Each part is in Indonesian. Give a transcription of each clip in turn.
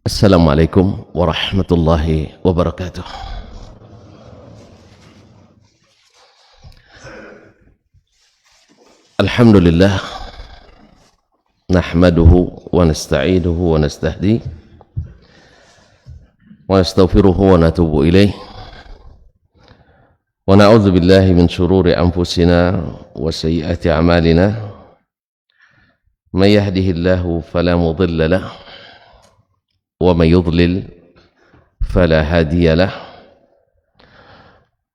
Assalamualaikum warahmatullahi wabarakatuh. Alhamdulillah, nahmaduhu wa nasta'inuhu wa nastahdi wa nastaghfiruhu wa natubu ilaih wa na'udzu billahi min shururi anfusina wa sayyiati a'malina may yahdihillahu fala mudilla lahu wa may yudlil fala hadiya lahu.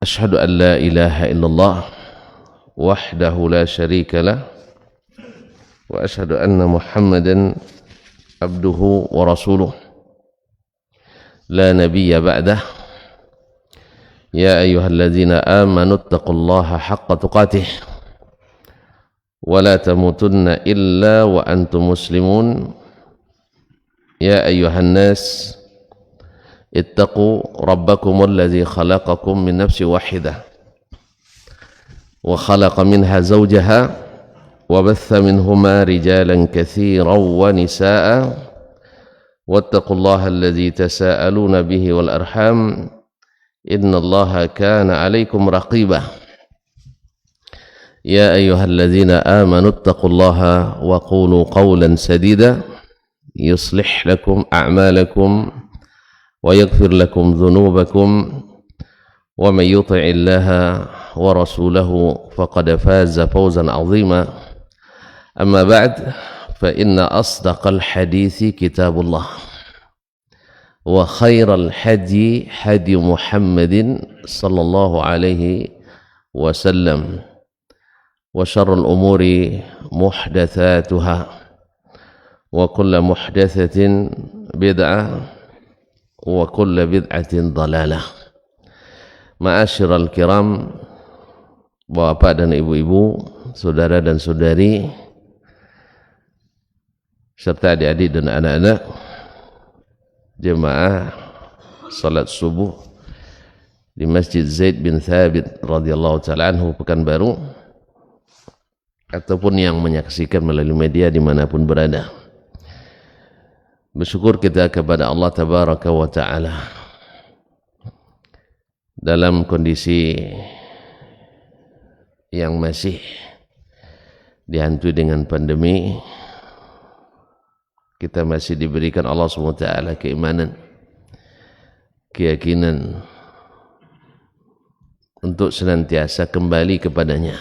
Asyhadu an la ilaha illallah wahdahu la syarika lah wa asyhadu anna Muhammadan abduhu wa rasuluh la nabiyya ba'dah. Ya ayyuhalladzina amanu taqullaha haqqa tuqatih wa la tamutunna illa wa antum muslimun. Ya ayyuhan nas ittaqu rabbakumul ladzi khalaqakum min nafsin wahidah wa khalaqa minha zawjaha wa batha minhuma rijalan katsiran wa nisaa'a wattaqullaha alladzi tasaaluna bihi wal arham innallaha kana 'alaikum raqiba. Ya ayyuhalladzina amanu taqullaha wa qulu qawlan sadida yuslih lakum a'malakum wa yaghfir lakum dhunubakum wa may yuti'illaha wa rasulahu faqad faza fawzan 'azima. Amma ba'd, fa inna asdaqal hadithi kitabullah wa khairal hadi hadi Muhammadin sallallahu alaihi wasallam wa syarrul umuri muhdatsatuha wa kullu muhdatsatin bid'ah wa kullu bid'atin dhalalah. Ma'asyiral kiram, bapak dan ibu-ibu, saudara dan saudari, serta adik-adik dan anak-anak jemaah salat subuh di Masjid Zaid bin Thabit radhiyallahu ta'ala anhu Pekanbaru, ataupun yang menyaksikan melalui media dimanapun berada. Bersyukur kita kepada Allah Tabaraka wa Ta'ala dalam kondisi yang masih dihantui dengan pandemi. Kita masih diberikan Allah SWT keimanan, keyakinan untuk senantiasa kembali kepadanya.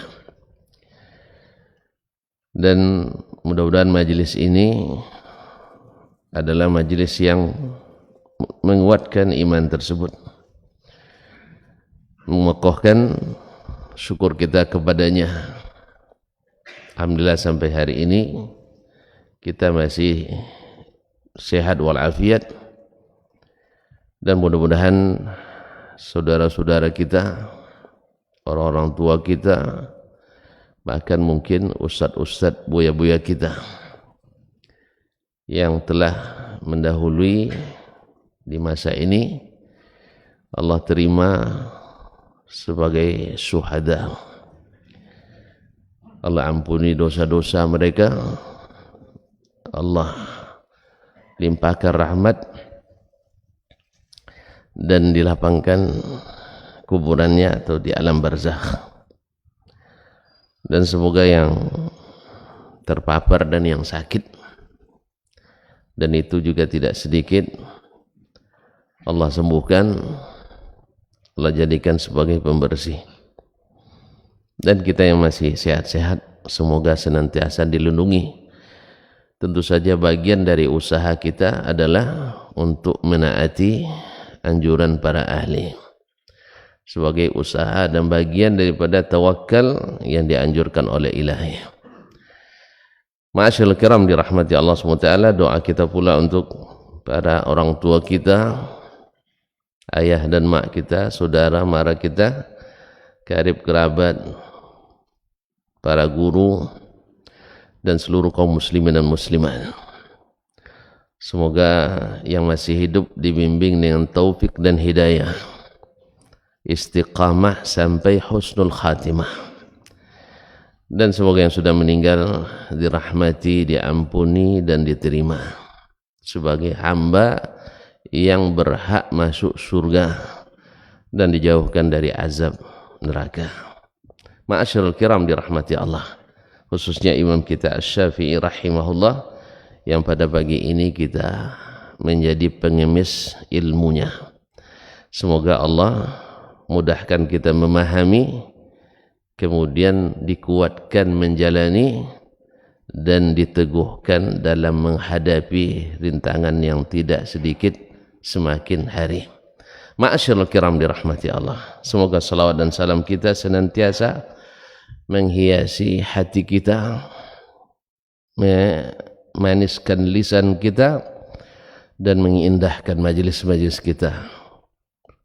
Dan mudah-mudahan majelis ini adalah majelis yang menguatkan iman tersebut, mengokohkan syukur kita kepadanya. Alhamdulillah sampai hari ini kita masih sehat walafiat, dan mudah-mudahan saudara-saudara kita, orang-orang tua kita, bahkan mungkin ustadz-ustadz, buya-buya kita yang telah mendahului di masa ini, Allah terima sebagai syuhada. Allah ampuni dosa-dosa mereka, Allah limpahkan rahmat dan dilapangkan kuburannya atau di alam barzakh. Dan semoga yang terpapar dan yang sakit, dan itu juga tidak sedikit, Allah sembuhkan, Allah jadikan sebagai pembersih. Dan kita yang masih sehat-sehat, semoga senantiasa dilindungi. Tentu saja bagian dari usaha kita adalah untuk menaati anjuran para ahli, sebagai usaha dan bagian daripada tawakal yang dianjurkan oleh Ilahi. Ma'asyiral kiram dirahmati Allah SWT, doa kita pula untuk para orang tua kita, ayah dan mak kita, saudara mara kita, karib kerabat, para guru, dan seluruh kaum muslimin dan muslimat. Semoga yang masih hidup dibimbing dengan taufik dan hidayah, istiqamah sampai husnul khatimah. Dan semoga yang sudah meninggal dirahmati, diampuni dan diterima sebagai hamba yang berhak masuk surga dan dijauhkan dari azab neraka. Ma'asyiral kiram dirahmati Allah, khususnya imam kita Asy-Syafi'i rahimahullah, yang pada pagi ini kita menjadi pengemis ilmunya. Semoga Allah mudahkan kita memahami, kemudian dikuatkan menjalani dan diteguhkan dalam menghadapi rintangan yang tidak sedikit semakin hari. Ma'asyiral kiram dirahmati Allah, semoga salawat dan salam kita senantiasa menghiasi hati kita, maniskan lisan kita, dan mengindahkan majelis-majelis kita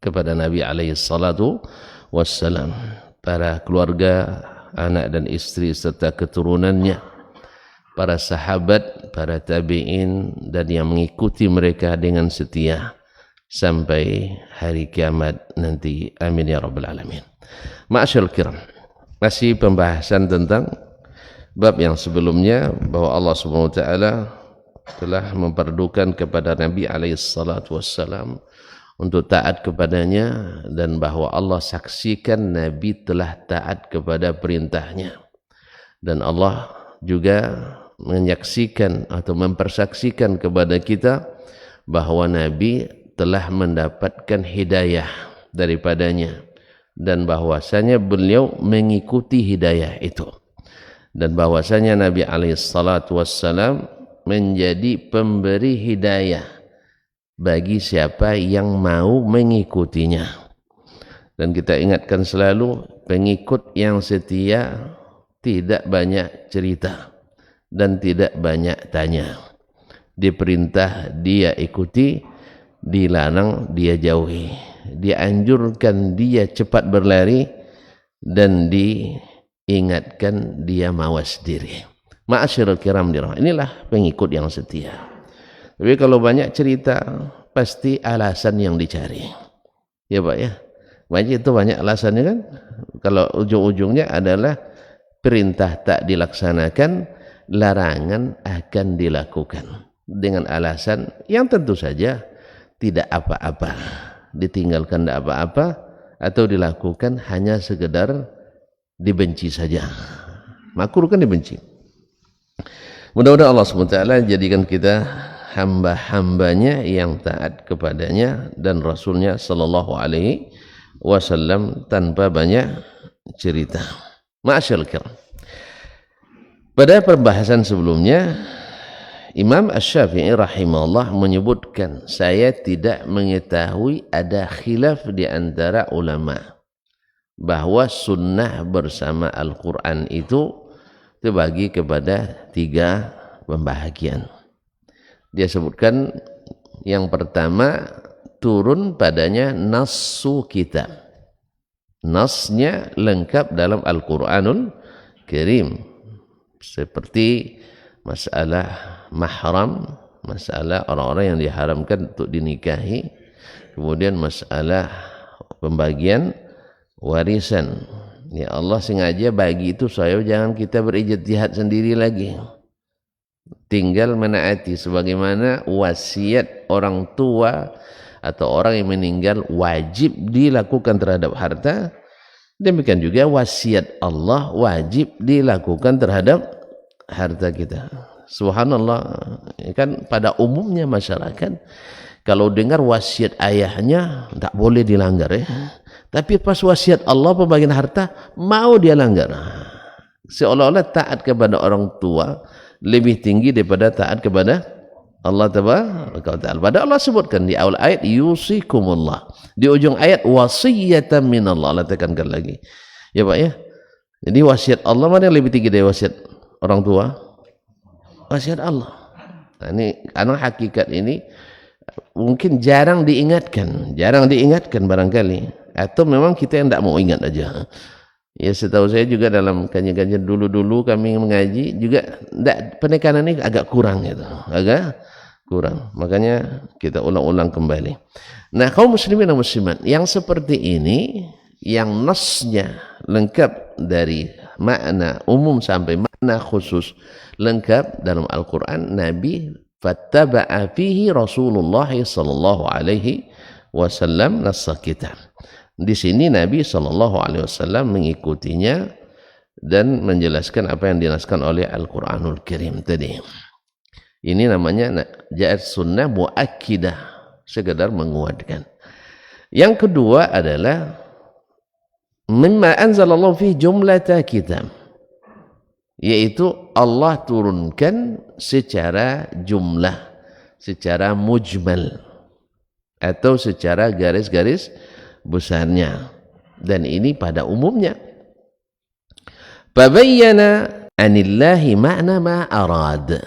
kepada Nabi alaihi salatu wassalam, para keluarga, anak dan istri serta keturunannya, para sahabat, para tabi'in dan yang mengikuti mereka dengan setia sampai hari kiamat nanti. Amin ya rabbal alamin. Ma'asyarul kiram, masih pembahasan tentang bab yang sebelumnya, bahwa Allah Subhanahu wa taala telah memperdukan kepada Nabi alaihi salatu wassalam untuk taat kepadanya, dan bahwa Allah saksikan Nabi telah taat kepada perintahnya, dan Allah juga menyaksikan atau mempersaksikan kepada kita bahwa Nabi telah mendapatkan hidayah daripadanya, dan bahwasanya beliau mengikuti hidayah itu, dan bahwasanya Nabi alaihi salatu wassalam menjadi pemberi hidayah bagi siapa yang mau mengikutinya. Dan kita ingatkan selalu, pengikut yang setia tidak banyak cerita dan tidak banyak tanya. Diperintah dia ikuti, dilarang dia jauhi, dianjurkan dia cepat berlari, dan diingatkan dia mawas diri. Ma'asyiral kiram dirahmati, inilah pengikut yang setia. Tapi kalau banyak cerita, pasti alasan yang dicari, ya Pak ya. Banyak itu banyak alasannya kan. Kalau ujung-ujungnya adalah perintah tak dilaksanakan, larangan akan dilakukan dengan alasan yang tentu saja tidak apa-apa, ditinggalkan tidak apa-apa, atau dilakukan hanya sekedar dibenci saja. Makruh kan dibenci. Mudah-mudahan Allah SWT jadikan kita hamba-hambanya yang taat kepadanya dan Rasulnya sallallahu alaihi wasallam tanpa banyak cerita. Ma'asyarul kiram, pada pembahasan sebelumnya Imam Asy-Syafi'i rahimahullah menyebutkan, saya tidak mengetahui ada khilaf di antara ulama bahwa sunnah bersama Al-Quran itu terbagi kepada 3 pembahagian. Dia sebutkan yang pertama, turun padanya nassu kitab, nasnya lengkap dalam Al-Quranul Karim, seperti masalah mahram, masalah orang-orang yang diharamkan untuk dinikahi, kemudian masalah pembagian warisan. Ya Allah sengaja bagi itu saya, jangan kita berijtihad sendiri lagi, tinggal menaati sebagaimana wasiat orang tua atau orang yang meninggal wajib dilakukan terhadap harta, demikian juga wasiat Allah wajib dilakukan terhadap harta kita. Subhanallah, kan pada umumnya masyarakat kalau dengar wasiat ayahnya tak boleh dilanggar ya, tapi pas wasiat Allah pembagian harta mau dia langgar. Seolah-olah taat kepada orang tua lebih tinggi daripada taat kepada Allah tabaraka wa taala. Padahal Allah sebutkan di awal ayat yusikumullah, di ujung ayat wasiyatan minallah, Allah tekankan lagi. Ya Pak ya. Jadi wasiat Allah mana yang lebih tinggi dari wasiat orang tua? Wasiat Allah. Nah, ini karena hakikat ini mungkin jarang diingatkan barangkali, atau memang kita yang tidak mau ingat aja. Ya setahu saya juga dalam kajian-kajian dulu-dulu kami mengaji juga penekanan ini agak kurang gitu, agak kurang. Makanya kita ulang-ulang kembali. Nah, kaum muslimin dan muslimat yang seperti ini, yang nasnya lengkap dari makna umum sampai makna khusus lengkap dalam Al-Quran, Nabi fattaba'a fihi Rasulullah sallallahu alaihi wasallam nassah kitab. Di sini Nabi sallallahu alaihi wasallam mengikutinya dan menjelaskan apa yang dinaskan oleh Al-Quranul Karim tadi. Ini namanya ja'at sunnah mu'akkidah, sekedar menguatkan. Yang kedua adalah mimma anzalallahu fi jumlata kitab, yaitu Allah turunkan secara jumlah, secara mujmal, atau secara garis-garis besarnya, dan ini pada umumnya. Fabayyana anillahi ma'na ma arad.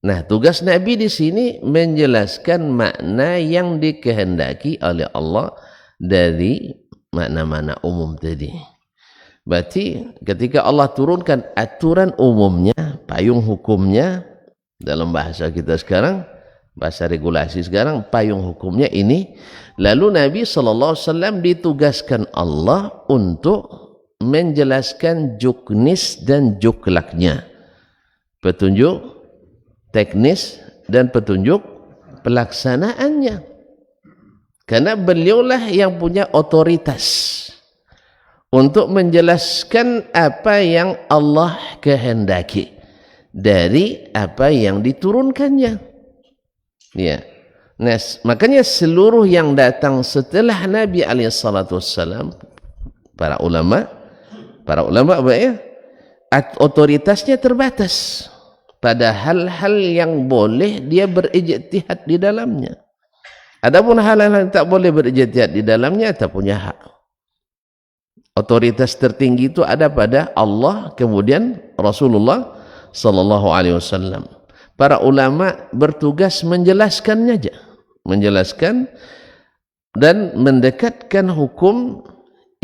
Nah, tugas Nabi di sini menjelaskan makna yang dikehendaki oleh Allah dari makna-makna umum tadi. Berarti ketika Allah turunkan aturan umumnya, payung hukumnya, dalam bahasa kita sekarang, bahasa regulasi sekarang, payung hukumnya ini, lalu Nabi SAW ditugaskan Allah untuk menjelaskan juknis dan juklaknya, petunjuk teknis dan petunjuk pelaksanaannya, karena beliaulah yang punya otoritas untuk menjelaskan apa yang Allah kehendaki dari apa yang diturunkannya. Ya. Nah, makanya seluruh yang datang setelah Nabi SAW, para ulama apa ya, otoritasnya terbatas pada hal-hal yang boleh dia berijtihad di dalamnya. Adapun hal-hal yang tak boleh berijtihad di dalamnya, tak punya hak. Otoritas tertinggi itu ada pada Allah, kemudian Rasulullah sallallahu alaihi wasallam. Para ulama bertugas menjelaskannya aja, menjelaskan dan mendekatkan hukum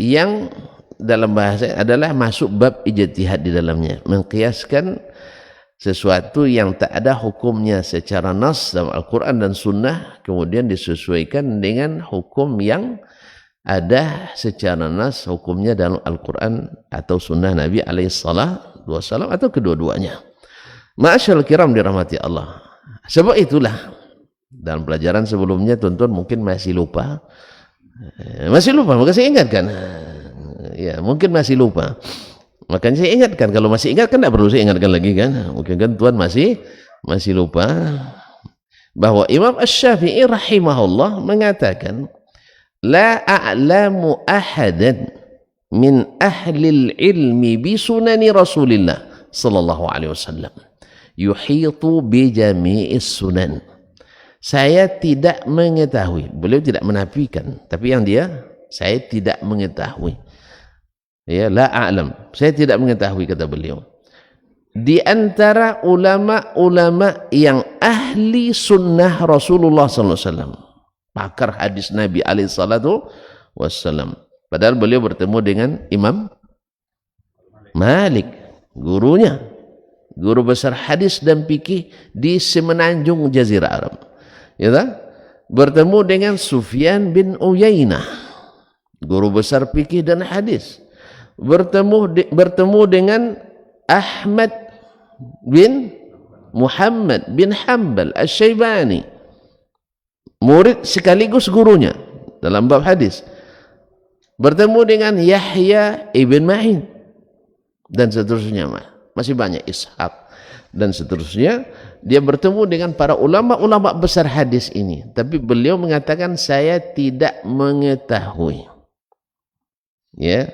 yang dalam bahasa adalah masuk bab ijtihad di dalamnya, mengkiaskan sesuatu yang tak ada hukumnya secara nas dalam Al-Quran dan Sunnah, kemudian disesuaikan dengan hukum yang ada secara nas hukumnya dalam Al-Quran atau Sunnah Nabi SAW, atau kedua-duanya. Ma'asyarul kiram dirahmati Allah. Sebab itulah dalam pelajaran sebelumnya tuan-tuan mungkin masih lupa, maka saya ingatkan, ya mungkin masih lupa. Makanya saya ingatkan, kalau masih ingat kan tidak perlu saya ingatkan lagi kan. Mungkin kan tuan masih lupa bahwa Imam Asy-Syafi'i rahimahullah mengatakan, la a'lamu ahadan min ahlil ilmi bi sunani Rasulillah sallallahu alaihi wasallam yuhitu bi jami'is sunan. Saya tidak mengetahui, beliau tidak menafikan, tapi yang saya tidak mengetahui. Ya, la a'lam, saya tidak mengetahui, kata beliau, di antara ulama-ulama yang ahli sunnah Rasulullah SAW, pakar hadis Nabi SAW. Padahal beliau bertemu dengan Imam Malik, gurunya, guru besar hadis dan fikih di semenanjung Jazirah Arab. Ya, bertemu dengan Sufyan bin Uyainah, guru besar fikih dan hadis. Bertemu dengan Ahmad bin Muhammad bin Hanbal Asy-Syaibani, murid sekaligus gurunya dalam bab hadis. Bertemu dengan Yahya ibn Ma'in dan seterusnya, masih banyak, Ishaq dan seterusnya. Dia bertemu dengan para ulama-ulama besar hadis ini, tapi beliau mengatakan saya tidak mengetahui, ya,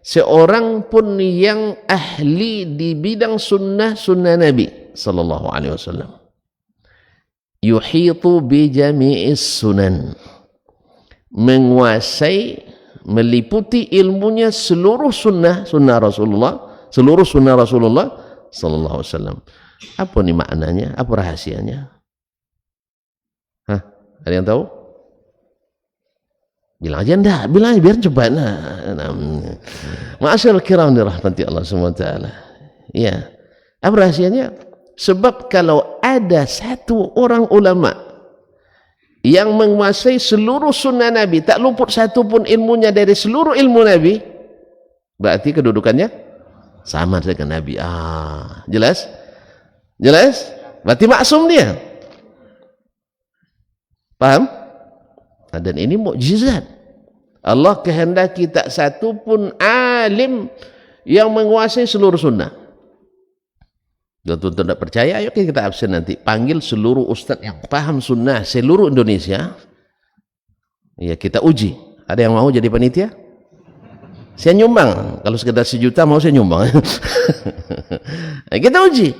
seorang pun yang ahli di bidang sunnah Nabi sallallahu alaihi wasallam, yuhitu bi jami'is sunan, menguasai, meliputi ilmunya seluruh sunnah Rasulullah, seluruh sunnah Rasulullah sallallahu alaihi wasallam. Apa nih maknanya? Apa rahasianya? Hah? Ada yang tahu? Bilang aja enggak, bilang aja biar cepat. Ma'asyarul kiram dirahmati Allah SWT. Ya. Apa rahasianya? Sebab kalau ada satu orang ulama yang menguasai seluruh sunnah Nabi, tak luput satu pun ilmunya dari seluruh ilmu Nabi, berarti kedudukannya sama dengan Nabi. Jelas? Jelas? Berarti maksum dia. Paham? Dan ini mukjizat. Allah kehendaki tak satu pun alim yang menguasai seluruh sunnah. Kalau tuan tidak percaya, ayo kita absen nanti. Panggil seluruh ustaz yang paham sunnah seluruh Indonesia. Ya, kita uji. Ada yang mau jadi panitia? Saya nyumbang. Kalau sekedar 1 juta mau saya nyumbang. Kita uji.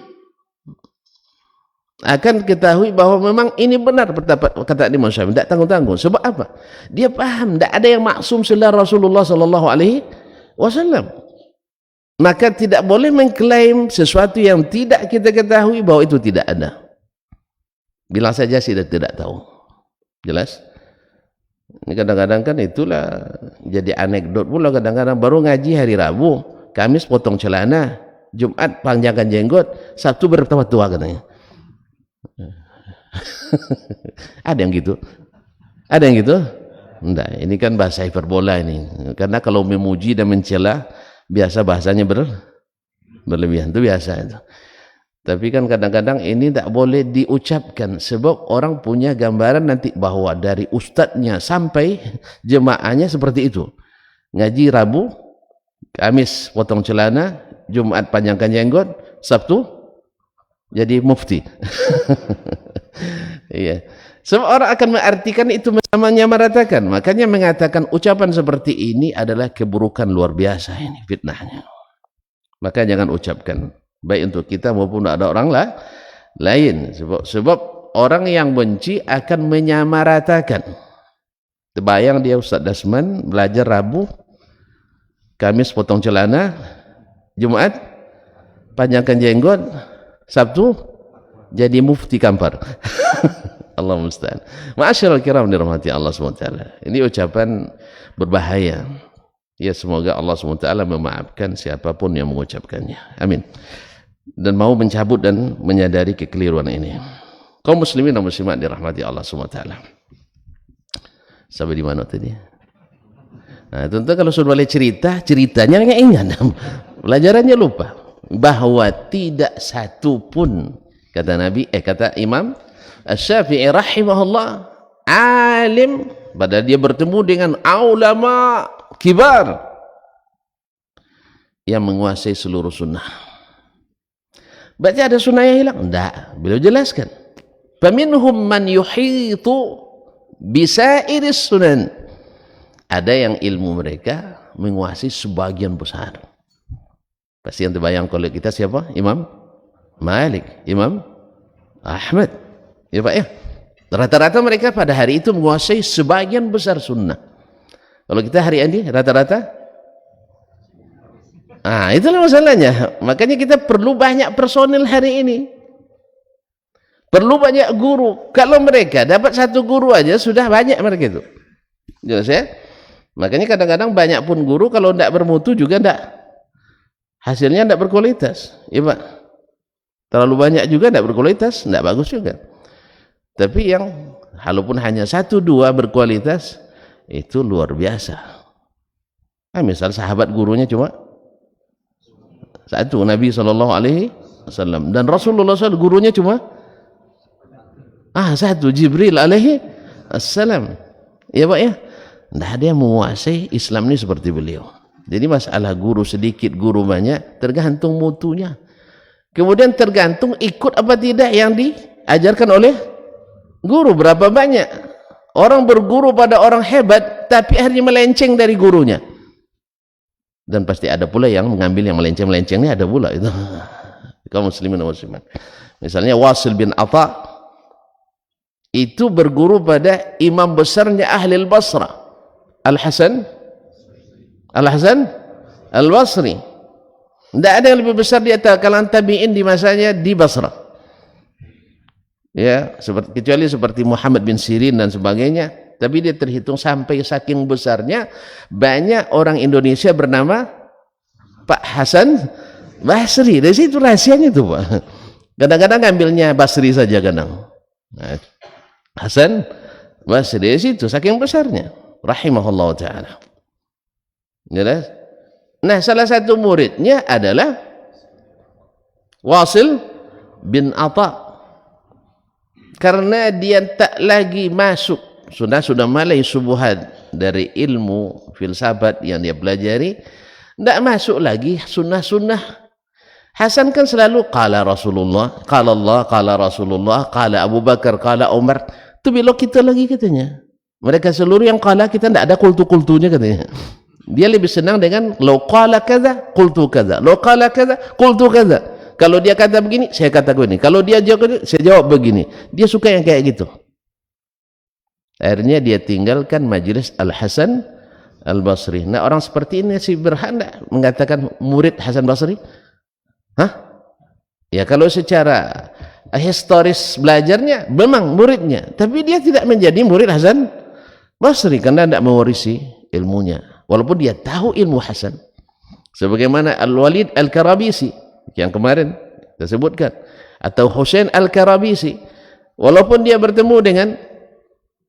Akan ketahui bahwa memang ini benar kata Imam Syafi'i. Tidak tanggung-tanggung. Sebab apa? Dia paham. Tidak ada yang maksum selain Rasulullah Sallallahu Alaihi Wasallam. Maka tidak boleh mengklaim sesuatu yang tidak kita ketahui bahwa itu tidak ada. Bilang saja sudah tidak tahu. Jelas? Ini kadang-kadang kan itulah jadi anekdot pula. Kadang-kadang baru ngaji hari Rabu, Kamis potong celana, Jumat panjangkan jenggot, Sabtu bertawa tua katanya. Ada yang gitu? Ada yang gitu? Enggak, ini kan bahasa hiperbola ini. Karena kalau memuji dan mencela biasa bahasanya berlebihan, itu biasa itu. Tapi kan kadang-kadang ini tak boleh diucapkan sebab orang punya gambaran nanti bahwa dari ustadznya sampai jemaahnya seperti itu. Ngaji Rabu, Kamis potong celana, Jumat panjangkan jenggot, Sabtu jadi mufti. Iya. Semua orang akan mengartikan itu menyamaratakan. Makanya mengatakan ucapan seperti ini adalah keburukan luar biasa ini fitnahnya. Maka jangan ucapkan baik untuk kita maupun ada orang lain. Sebab orang yang benci akan menyamaratakan. Terbayang dia Ustaz Dasman belajar Rabu, Kamis potong celana, Jumat panjangkan jenggot, Sabtu jadi mufti Kampar. Allah musta'an. Ma'asyiral kiram dirahmati Allah SWT. Ini ucapan berbahaya. Ya, semoga Allah SWT memaafkan siapapun yang mengucapkannya. Amin. Dan mau mencabut dan menyadari kekeliruan ini. Kaum muslimin dan muslimat dirahmati Allah SWT. Sampai di mana tadi? Nah, tentu kalau sudah boleh ceritanya nggak ingat. Pelajarannya lupa. Bahwa tidak satu pun, kata Nabi, kata Imam Asy-Syafi'i rahimahullah, alim pada dia bertemu dengan ulama kibar yang menguasai seluruh sunnah. Berarti ada sunnah yang hilang? Enggak, beliau jelaskan. Faminhum man yuhitu bisairis sunan. Ada yang ilmu mereka menguasai sebagian besar. Pasti yang terbayang kalau kita siapa? Imam Malik, Imam Ahmad. Ya Pak ya, rata-rata mereka pada hari itu menguasai sebagian besar sunnah. Kalau kita hari ini rata-rata, itulah masalahnya. Makanya kita perlu banyak personil hari ini, perlu banyak guru. Kalau mereka dapat satu guru aja sudah banyak mereka itu. Jelas ya? Makanya kadang-kadang banyak pun guru kalau tidak bermutu juga tidak, hasilnya tidak berkualitas. Ya Pak, terlalu banyak juga tidak berkualitas, tidak bagus juga. Tapi yang walaupun hanya 1-2 berkualitas itu luar biasa. Misal sahabat gurunya cuma satu, Nabi SAW, dan Rasulullah SAW gurunya cuma satu, Jibril alaihissalam. Ya Pak ya, tidak ada yang menguasai Islam ini seperti beliau. Jadi masalah guru sedikit, guru banyak tergantung mutunya. Kemudian tergantung ikut apa tidak yang diajarkan oleh guru. Berapa banyak orang berguru pada orang hebat tapi akhirnya melenceng dari gurunya. Dan pasti ada pula yang mengambil yang melenceng-melenceng ini, ada pula itu. Kaum muslimin dan muslimat. Misalnya Wasil bin Atha itu berguru pada imam besarnya ahli Basra, Al-Hasan Al-Basri. Tidak ada yang lebih besar di atas kalangan tabi'in di masanya di Basra. Ya, kecuali seperti Muhammad bin Sirin dan sebagainya. Tapi dia terhitung sampai saking besarnya banyak orang Indonesia bernama Pak Hasan Basri. Dari situ rahasianya itu Pak. Kadang-kadang ngambilnya Basri saja kadang. Nah, Hasan Basri di situ saking besarnya rahimahullah taala. Jelas? Nah, salah satu muridnya adalah Wasil bin Atha. Karena dia tak lagi masuk, sudah mulai subuhat dari ilmu filsafat yang dia pelajari, tidak masuk lagi sunnah-sunnah. Hasan kan selalu qala Rasulullah, qala Allah, qala Rasulullah, qala Abu Bakar, qala Umar. Itu belok kita lagi katanya. Mereka seluruh yang qala kita tidak ada kultu-kultunya katanya. Dia lebih senang dengan law qala kaza, qultu kaza. Law qala kaza, qultu kaza. Kalau dia kata begini, saya kata begini. Kalau dia jawab begini, saya jawab begini. Dia suka yang kayak gitu. Akhirnya dia tinggalkan majelis Al-Hasan Al-Basri. Nah, orang seperti ini sih berhak mengatakan murid Hasan Basri? Hah? Ya, kalau secara historis belajarnya memang muridnya, tapi dia tidak menjadi murid Hasan Basri karena tidak mewarisi ilmunya. Walaupun dia tahu ilmu Hasan. Sebagaimana Al-Walid Al-Karabisi yang kemarin kita sebutkan, atau Husain Al-Karabisi, walaupun dia bertemu dengan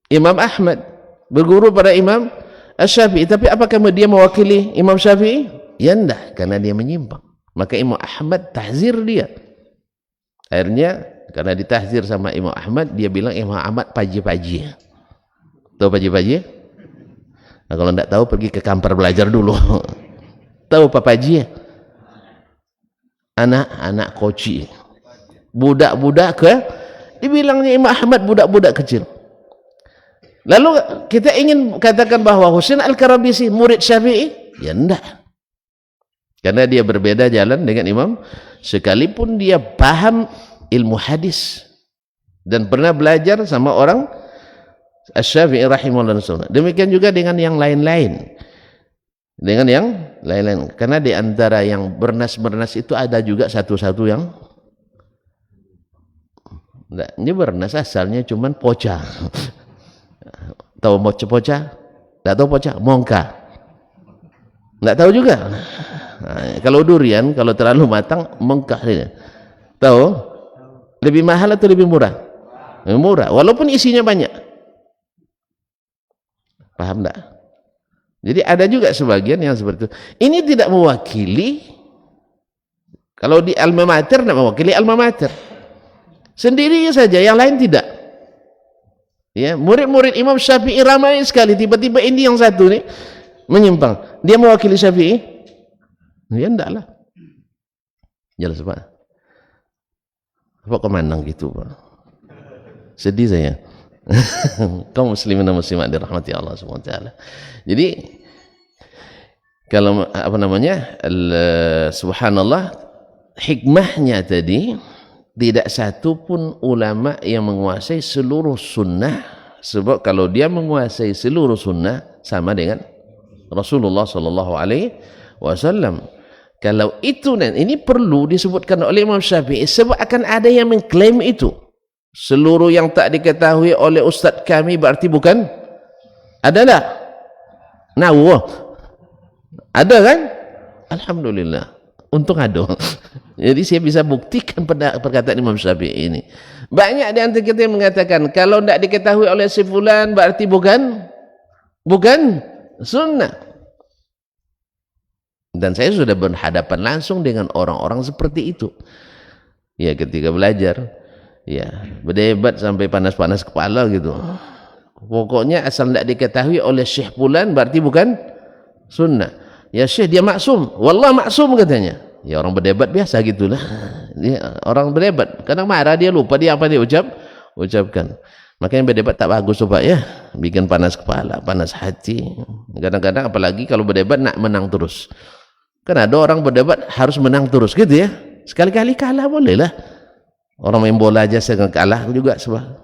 Imam Ahmad, berguru pada Imam Asy-Syafi'i, tapi apakah dia mewakili Imam Syafi'i? Ya enggak, karena dia menyimpang. Maka Imam Ahmad tahzir dia. Akhirnya karena ditahzir sama Imam Ahmad, dia bilang Imam Ahmad paji-paji. Tahu paji-paji? Nah, kalau tidak tahu pergi ke Kampar belajar dulu. Tahu apa paji? Anak-anak koci, budak-budak ke, dibilangnya Imam Ahmad budak-budak kecil. Lalu kita ingin katakan bahwa Husain Al-Karabisi murid Syafi'i? Ya enggak. Karena dia berbeda jalan dengan Imam, sekalipun dia paham ilmu hadis dan pernah belajar sama orang Asy-Syafi'i rahimahullah. Demikian juga dengan yang lain-lain. Dengan yang lain-lain. Karena di antara yang bernas-bernas itu ada juga satu-satu yang enggak, ini bernas asalnya cuman poca. Tahu poca? Enggak tahu poca? Mongka. Enggak tahu juga. Nah, kalau durian kalau terlalu matang mengkah dia. Tahu? Lebih mahal atau lebih murah? Lebih murah, walaupun isinya banyak. Paham enggak? Jadi ada juga sebagian yang seperti itu. Ini tidak mewakili, kalau di alma mater tidak mewakili alma mater. Sendiri saja, yang lain tidak. Ya, murid-murid Imam Syafi'i ramai sekali, tiba-tiba ini yang satu nih menyimpang. Dia mewakili Syafi'i? Ya enggak lah. Jelas Pak. Apa kemandang gitu Pak? Sedih saya. Kaum muslimin dan muslimat dirahmati Allah Subhanahu wa taala. Jadi kalau apa namanya? Subhanallah, hikmahnya tadi tidak satu pun ulama yang menguasai seluruh sunnah, sebab kalau dia menguasai seluruh sunnah sama dengan Rasulullah sallallahu alaihi wasallam. Kalau itu, dan ini perlu disebutkan oleh Imam Syafi'i, sebab akan ada yang mengklaim itu. Seluruh yang tak diketahui oleh ustaz kami berarti bukan? Adalah. Nah, ada kan? Alhamdulillah. Untung ada. Jadi saya bisa buktikan pada perkataan Imam Syafi'i ini. Banyak di antara kita yang mengatakan kalau tidak diketahui oleh si fulan berarti bukan sunnah. Dan saya sudah berhadapan langsung dengan orang-orang seperti itu. Ya, ketika belajar, ya, berdebat sampai panas-panas kepala gitu. Pokoknya asal tidak diketahui oleh Syekh fulan berarti bukan sunnah. Ya Syekh dia maksum, wallah maksum katanya. Ya orang berdebat biasa gitulah. Dia, orang berdebat, kadang marah dia lupa dia apa dia ucapkan. Makanya berdebat tak bagus Pak ya, bikin panas kepala, panas hati. Kadang-kadang apalagi kalau berdebat nak menang terus. Kan ada orang berdebat harus menang terus gitu ya. Sekali-kali kalah boleh lah. Orang main bola aja saya kalah juga sebab.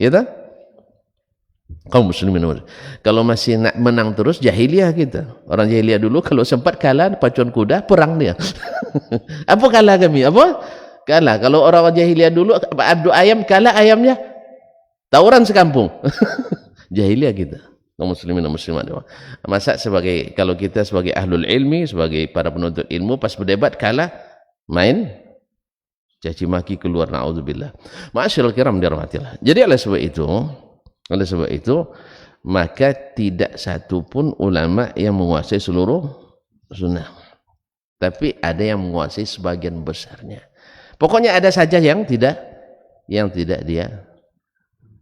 Ya tak? Kaum muslimin. Kalau masih nak menang terus jahiliyah kita. Orang jahiliyah dulu kalau sempat kalah pacuan kuda perang dia. Apa kalah kami? Apa? Kalah. Kalau orang jahiliyah dulu adu ayam kalah ayamnya tawuran sekampung. Jahiliyah kita. Kaum muslimin dan muslimat. Masa sebagai, kalau kita sebagai ahlul ilmi, sebagai para penuntut ilmu pas berdebat kalah main Caci maki keluar, naudzubillah. Ma'asyiral kiram dirahmatillah. Jadi oleh sebab itu maka tidak satu pun ulama yang menguasai seluruh sunnah. Tapi ada yang menguasai sebagian besarnya. Pokoknya ada saja yang tidak dia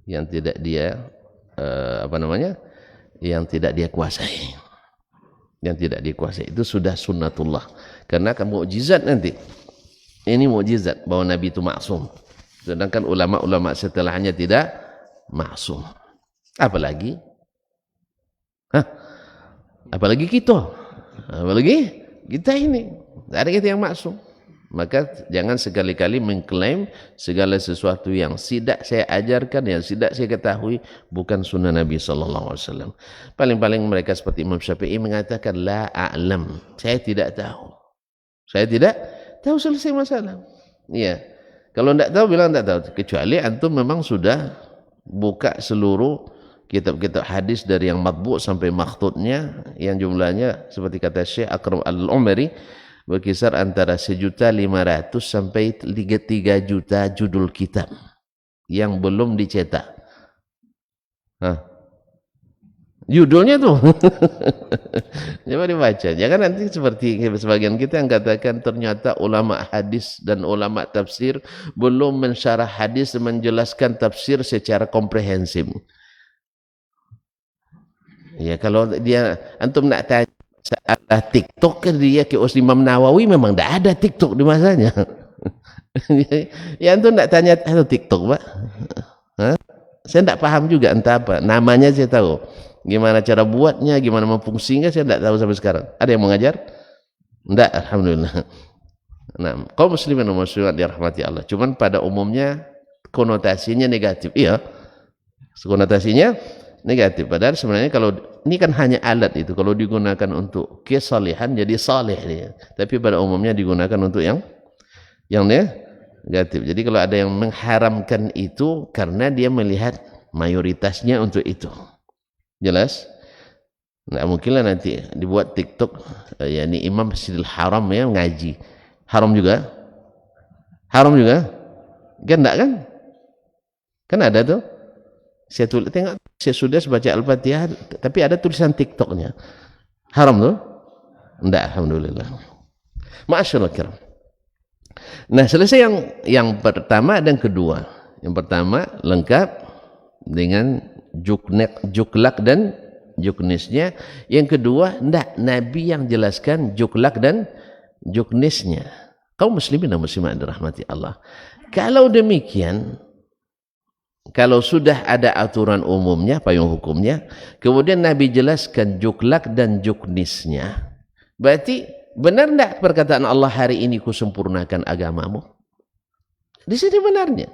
yang tidak dia kuasai. Yang tidak dikuasai itu sudah sunnatullah. Karena akan mukjizat nanti. Ini mukjizat bahwa Nabi itu maksum. Sedangkan ulama-ulama setelahnya tidak maksum. Apalagi kita. Apalagi kita ini. Tidak ada kita yang maksum. Maka jangan sekali-kali mengklaim segala sesuatu yang tidak saya ajarkan, yang tidak saya ketahui bukan sunnah Nabi SAW. Paling-paling mereka seperti Imam Syafi'i mengatakan la a'lam. Saya tidak tahu. Saya tidak tahu, selesai masalah. Iya. Kalau tidak tahu bilang tidak tahu. Kecuali antum memang sudah buka seluruh kitab-kitab hadis dari yang matbu' sampai makhtutnya, yang jumlahnya seperti kata Syekh Akram Al-Umari berkisar antara 1.500.000 sampai 3 juta judul kitab yang belum dicetak. Judulnya tuh coba dibaca. Jangan nanti seperti sebagian kita yang katakan ternyata ulama hadis dan ulama tafsir belum mensyarah hadis dan menjelaskan tafsir secara komprehensif. Ya, kalau dia antum nak tanya masalah TikTok kan dia ke Imam Nawawi memang tidak ada TikTok di masanya. Ya antum nak tanya TikTok, Pak. Saya tidak paham juga entah apa. Namanya saya tahu. Gimana cara buatnya, gimana memfungsinya saya tidak tahu sampai sekarang. Ada yang mengajar? Tidak, alhamdulillah. Nah, kaum muslimin dan muslimat dirahmati Allah. Cuman pada umumnya konotasinya negatif. Iya. Konotasinya negatif. Padahal sebenarnya kalau ini kan hanya alat itu. Kalau digunakan untuk kesalehan jadi saleh dia. Tapi pada umumnya digunakan untuk yang negatif. Jadi kalau ada yang mengharamkan itu karena dia melihat mayoritasnya untuk itu. Jelas? Nggak mungkinlah nanti dibuat TikTok yakni Imam Masjidil Haram ya ngaji. Haram juga? Haram juga? Kan enggak kan? Kan ada tuh. Saya tengok, saya sudah baca Al-Fatihah tapi ada tulisan TikToknya. Haram tuh? Enggak, alhamdulillah. Ma'asyiral kiram. Nah, selesai yang pertama dan kedua. Yang pertama lengkap dengan juklak dan juknisnya. Yang kedua, enggak, Nabi yang jelaskan juklak dan juknisnya. Kaum muslimin dan muslimat dirahmati Allah. Kalau demikian, kalau sudah ada aturan umumnya, payung hukumnya, kemudian Nabi jelaskan juklak dan juknisnya, berarti benar enggak perkataan Allah, hari ini kusempurnakan agamamu? Di sini benarnya.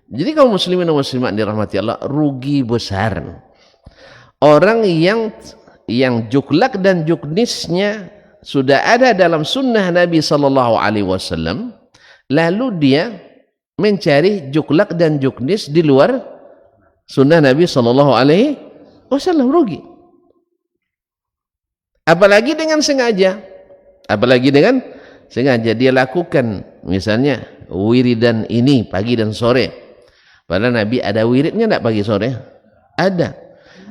Jadi kaum muslimin dan muslimat dirahmati Allah, rugi besar orang yang juklak dan juknisnya sudah ada dalam sunnah Nabi SAW, lalu dia mencari juklak dan juknis di luar sunnah Nabi SAW, rugi. Apalagi dengan sengaja. Dia lakukan misalnya wiridan ini pagi dan sore. Padahal Nabi ada wiridnya enggak pagi sore? Ada.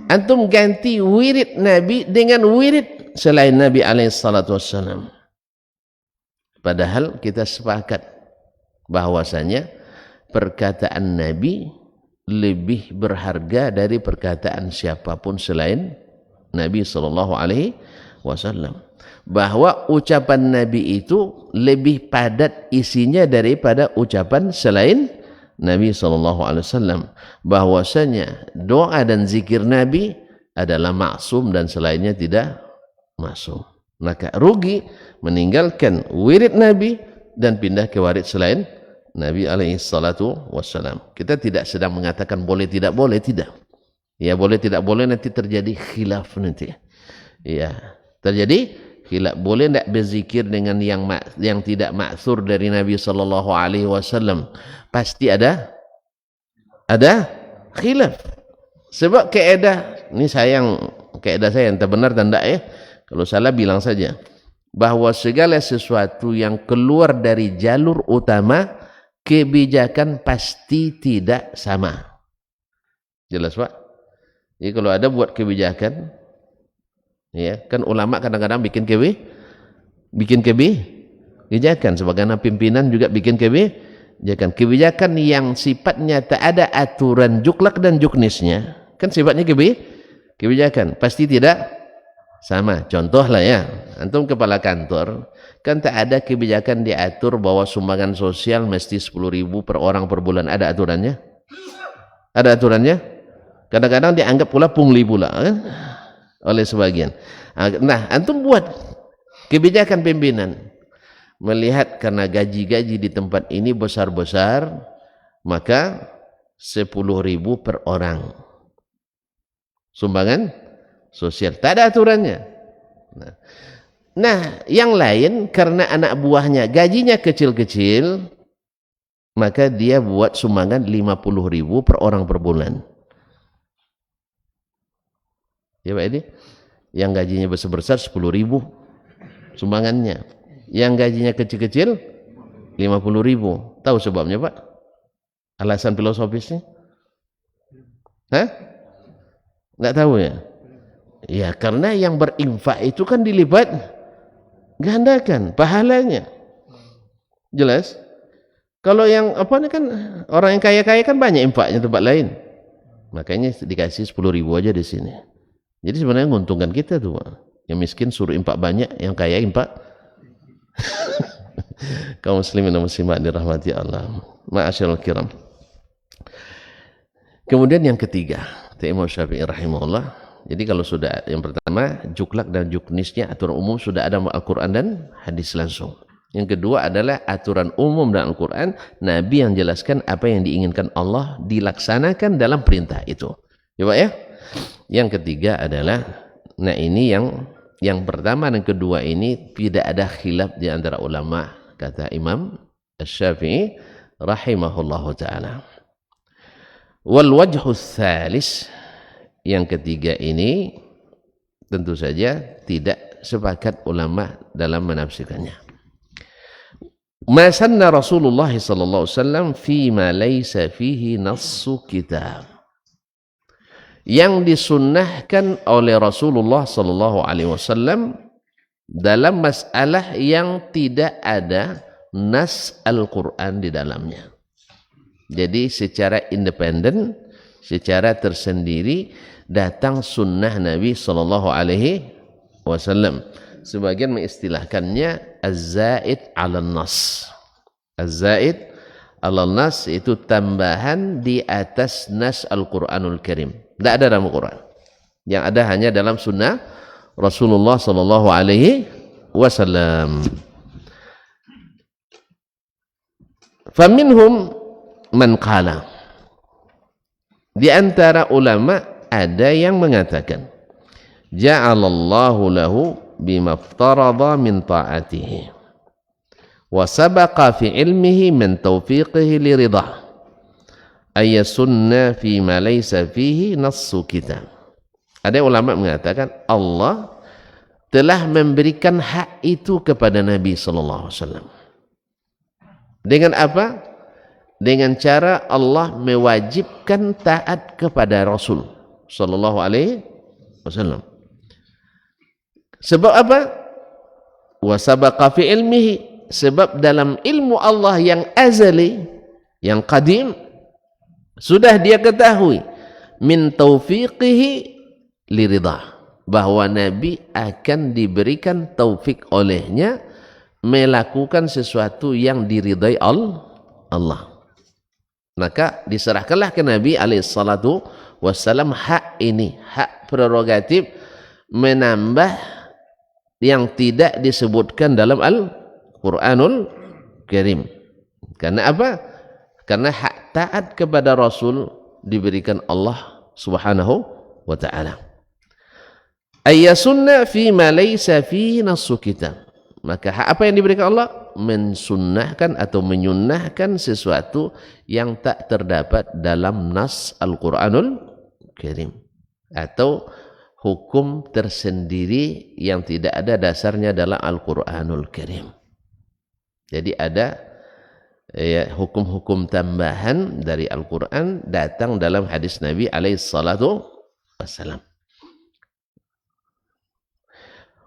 Antum ganti wirid Nabi dengan wirid selain Nabi SAW. Padahal kita sepakat bahwasanya perkataan Nabi lebih berharga dari perkataan siapapun selain Nabi SAW. Bahwa ucapan Nabi itu lebih padat isinya daripada ucapan selain Nabi SAW. Bahwasanya doa dan zikir Nabi adalah maksum dan selainnya tidak maksum. Maka rugi meninggalkan wirid Nabi dan pindah ke wirid selain Nabi SAW. Kita tidak sedang mengatakan boleh tidak boleh, tidak. Ya boleh tidak boleh nanti terjadi khilaf nanti. Ya terjadi khilaf. Boleh tidak berzikir dengan yang tidak maksur dari Nabi SAW? Pasti ada khilaf. Sebab kaedah ini kaedah saya entah benar dan tidak ya. Kalau salah bilang saja bahwa segala sesuatu yang keluar dari jalur utama kebijakan pasti tidak sama. Jelas Pak? Jadi kalau ada buat kebijakan, ya kan ulama kadang-kadang bikin kebijakan, sebagai pimpinan juga bikin kebijakan yang sifatnya tak ada aturan juklak dan juknisnya, kan sifatnya kebijakan pasti tidak sama. Contoh lah ya, antum kepala kantor, kan tak ada kebijakan diatur bahwa sumbangan sosial mesti 10.000 per orang per bulan. Ada aturannya? Ada aturannya? Kadang-kadang dianggap pula pungli pula kan? Oleh sebagian. Nah, antum buat kebijakan pimpinan, melihat karena gaji-gaji di tempat ini besar-besar, maka 10.000 per orang sumbangan sosial. Tak ada aturannya. Nah, yang lain karena anak buahnya gajinya kecil-kecil, maka dia buat sumbangan 50.000 per orang per bulan. Ya Pak Edi, yang gajinya besar-besar 10.000 sumbangannya, yang gajinya kecil-kecil 50.000. Tahu sebabnya Pak? Alasan filosofisnya? Hah? Nggak tahu ya? Ya karena yang berinfak itu kan dilipat gandakan pahalanya. Jelas? Kalau yang apa ini kan orang yang kaya-kaya kan banyak infaknya tempat lain. Makanya dikasih 10.000 aja di sini. Jadi sebenarnya menguntungkan kita tuh, yang miskin suruh impak banyak, yang kaya impak. Kaum muslimin dan muslimat dirahmati Allah. Ma'asyiral kiram. Kemudian yang ketiga, Imam Syafi'i rahimahullah. Jadi kalau sudah yang pertama juklak dan juknisnya aturan umum sudah ada Al-Quran dan hadis langsung. Yang kedua adalah aturan umum dan Al-Quran, Nabi yang jelaskan apa yang diinginkan Allah dilaksanakan dalam perintah itu. Ya Pak ya? Yang ketiga adalah, nah ini yang pertama dan kedua ini tidak ada khilaf di antara ulama, kata Imam Syafi'i rahimahullahu ta'ala. Wal wajhu tsalis, yang ketiga ini tentu saja tidak sepakat ulama dalam menafsirkannya. Ma sanna Rasulullah sallallahu alaihi wasallam fi ma laysa fihi nassu kitab. Yang disunnahkan oleh Rasulullah sallallahu alaihi wasallam dalam masalah yang tidak ada nas Al-Qur'an di dalamnya. Jadi secara independen, secara tersendiri datang sunnah Nabi sallallahu alaihi wasallam. Sebagian mengistilahkannya az-zaid 'ala nas. Az-zaid 'ala nas itu tambahan di atas nas Al-Qur'anul Karim. Tidak ada dalam Al-Quran. Yang ada hanya dalam sunnah Rasulullah sallallahu alaihi wasallam. Faminhum man qala. Di antara ulama ada yang mengatakan, ja'alallahu lahu bima aftarada min ta'atihi wa sabaqa fi ilmihi min taufiqihi li ridah ayasunna fi ma laysa fihi nassu kitab. Ada ulama mengatakan Allah telah memberikan hak itu kepada Nabi sallallahu alaihi wasallam. Dengan apa? Dengan cara Allah mewajibkan taat kepada Rasul sallallahu alaihi wasallam. Sebab apa? Wa sabaqa fi ilmihi, sebab dalam ilmu Allah yang azali, yang qadim, sudah dia ketahui min taufiqihi liridah, bahwa Nabi akan diberikan taufik olehnya melakukan sesuatu yang diridai Allah. Maka diserahkanlah ke Nabi alaihissalatu wassalam hak ini, hak prerogatif menambah yang tidak disebutkan dalam Al-Quranul Karim. Karena apa? Karena hak taat kepada Rasul diberikan Allah subhanahu wa ta'ala. Ayyasunna fi ma laysa fihi nassu kitab. Maka hak apa yang diberikan Allah? Mensunnahkan atau menyunnahkan sesuatu yang tak terdapat dalam nas Al-Quranul Karim. Atau hukum tersendiri yang tidak ada dasarnya dalam Al-Quranul Karim. Jadi ada ya, hukum-hukum tambahan dari Al-Quran datang dalam hadis Nabi alaihi salatu wassalam.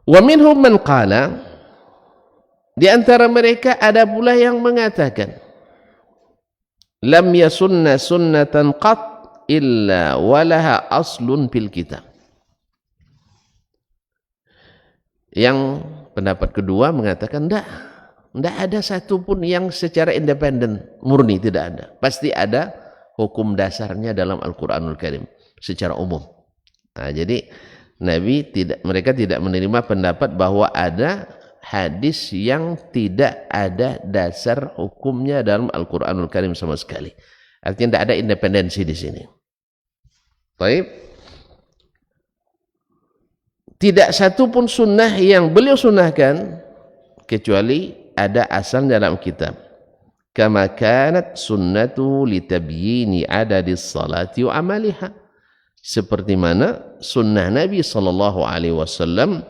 Wa minhum man qala, di antara mereka ada pula yang mengatakan, lam yasunna sunnatan qat illa walaha aslun fil kitab. Yang pendapat kedua mengatakan tidak ada satupun yang secara independen murni, tidak ada. Pasti ada hukum dasarnya dalam Al-Quranul Karim secara umum. Nah, jadi mereka tidak menerima pendapat bahwa ada hadis yang tidak ada dasar hukumnya dalam Al-Quranul Karim sama sekali. Artinya tidak ada independensi di sini. Baik. Tidak satu pun sunnah yang beliau sunnahkan kecuali ada asal dalam kitab. Kama kanat sunnatu litabyini adadis salati wa amaliha. Seperti mana sunnah Nabi SAW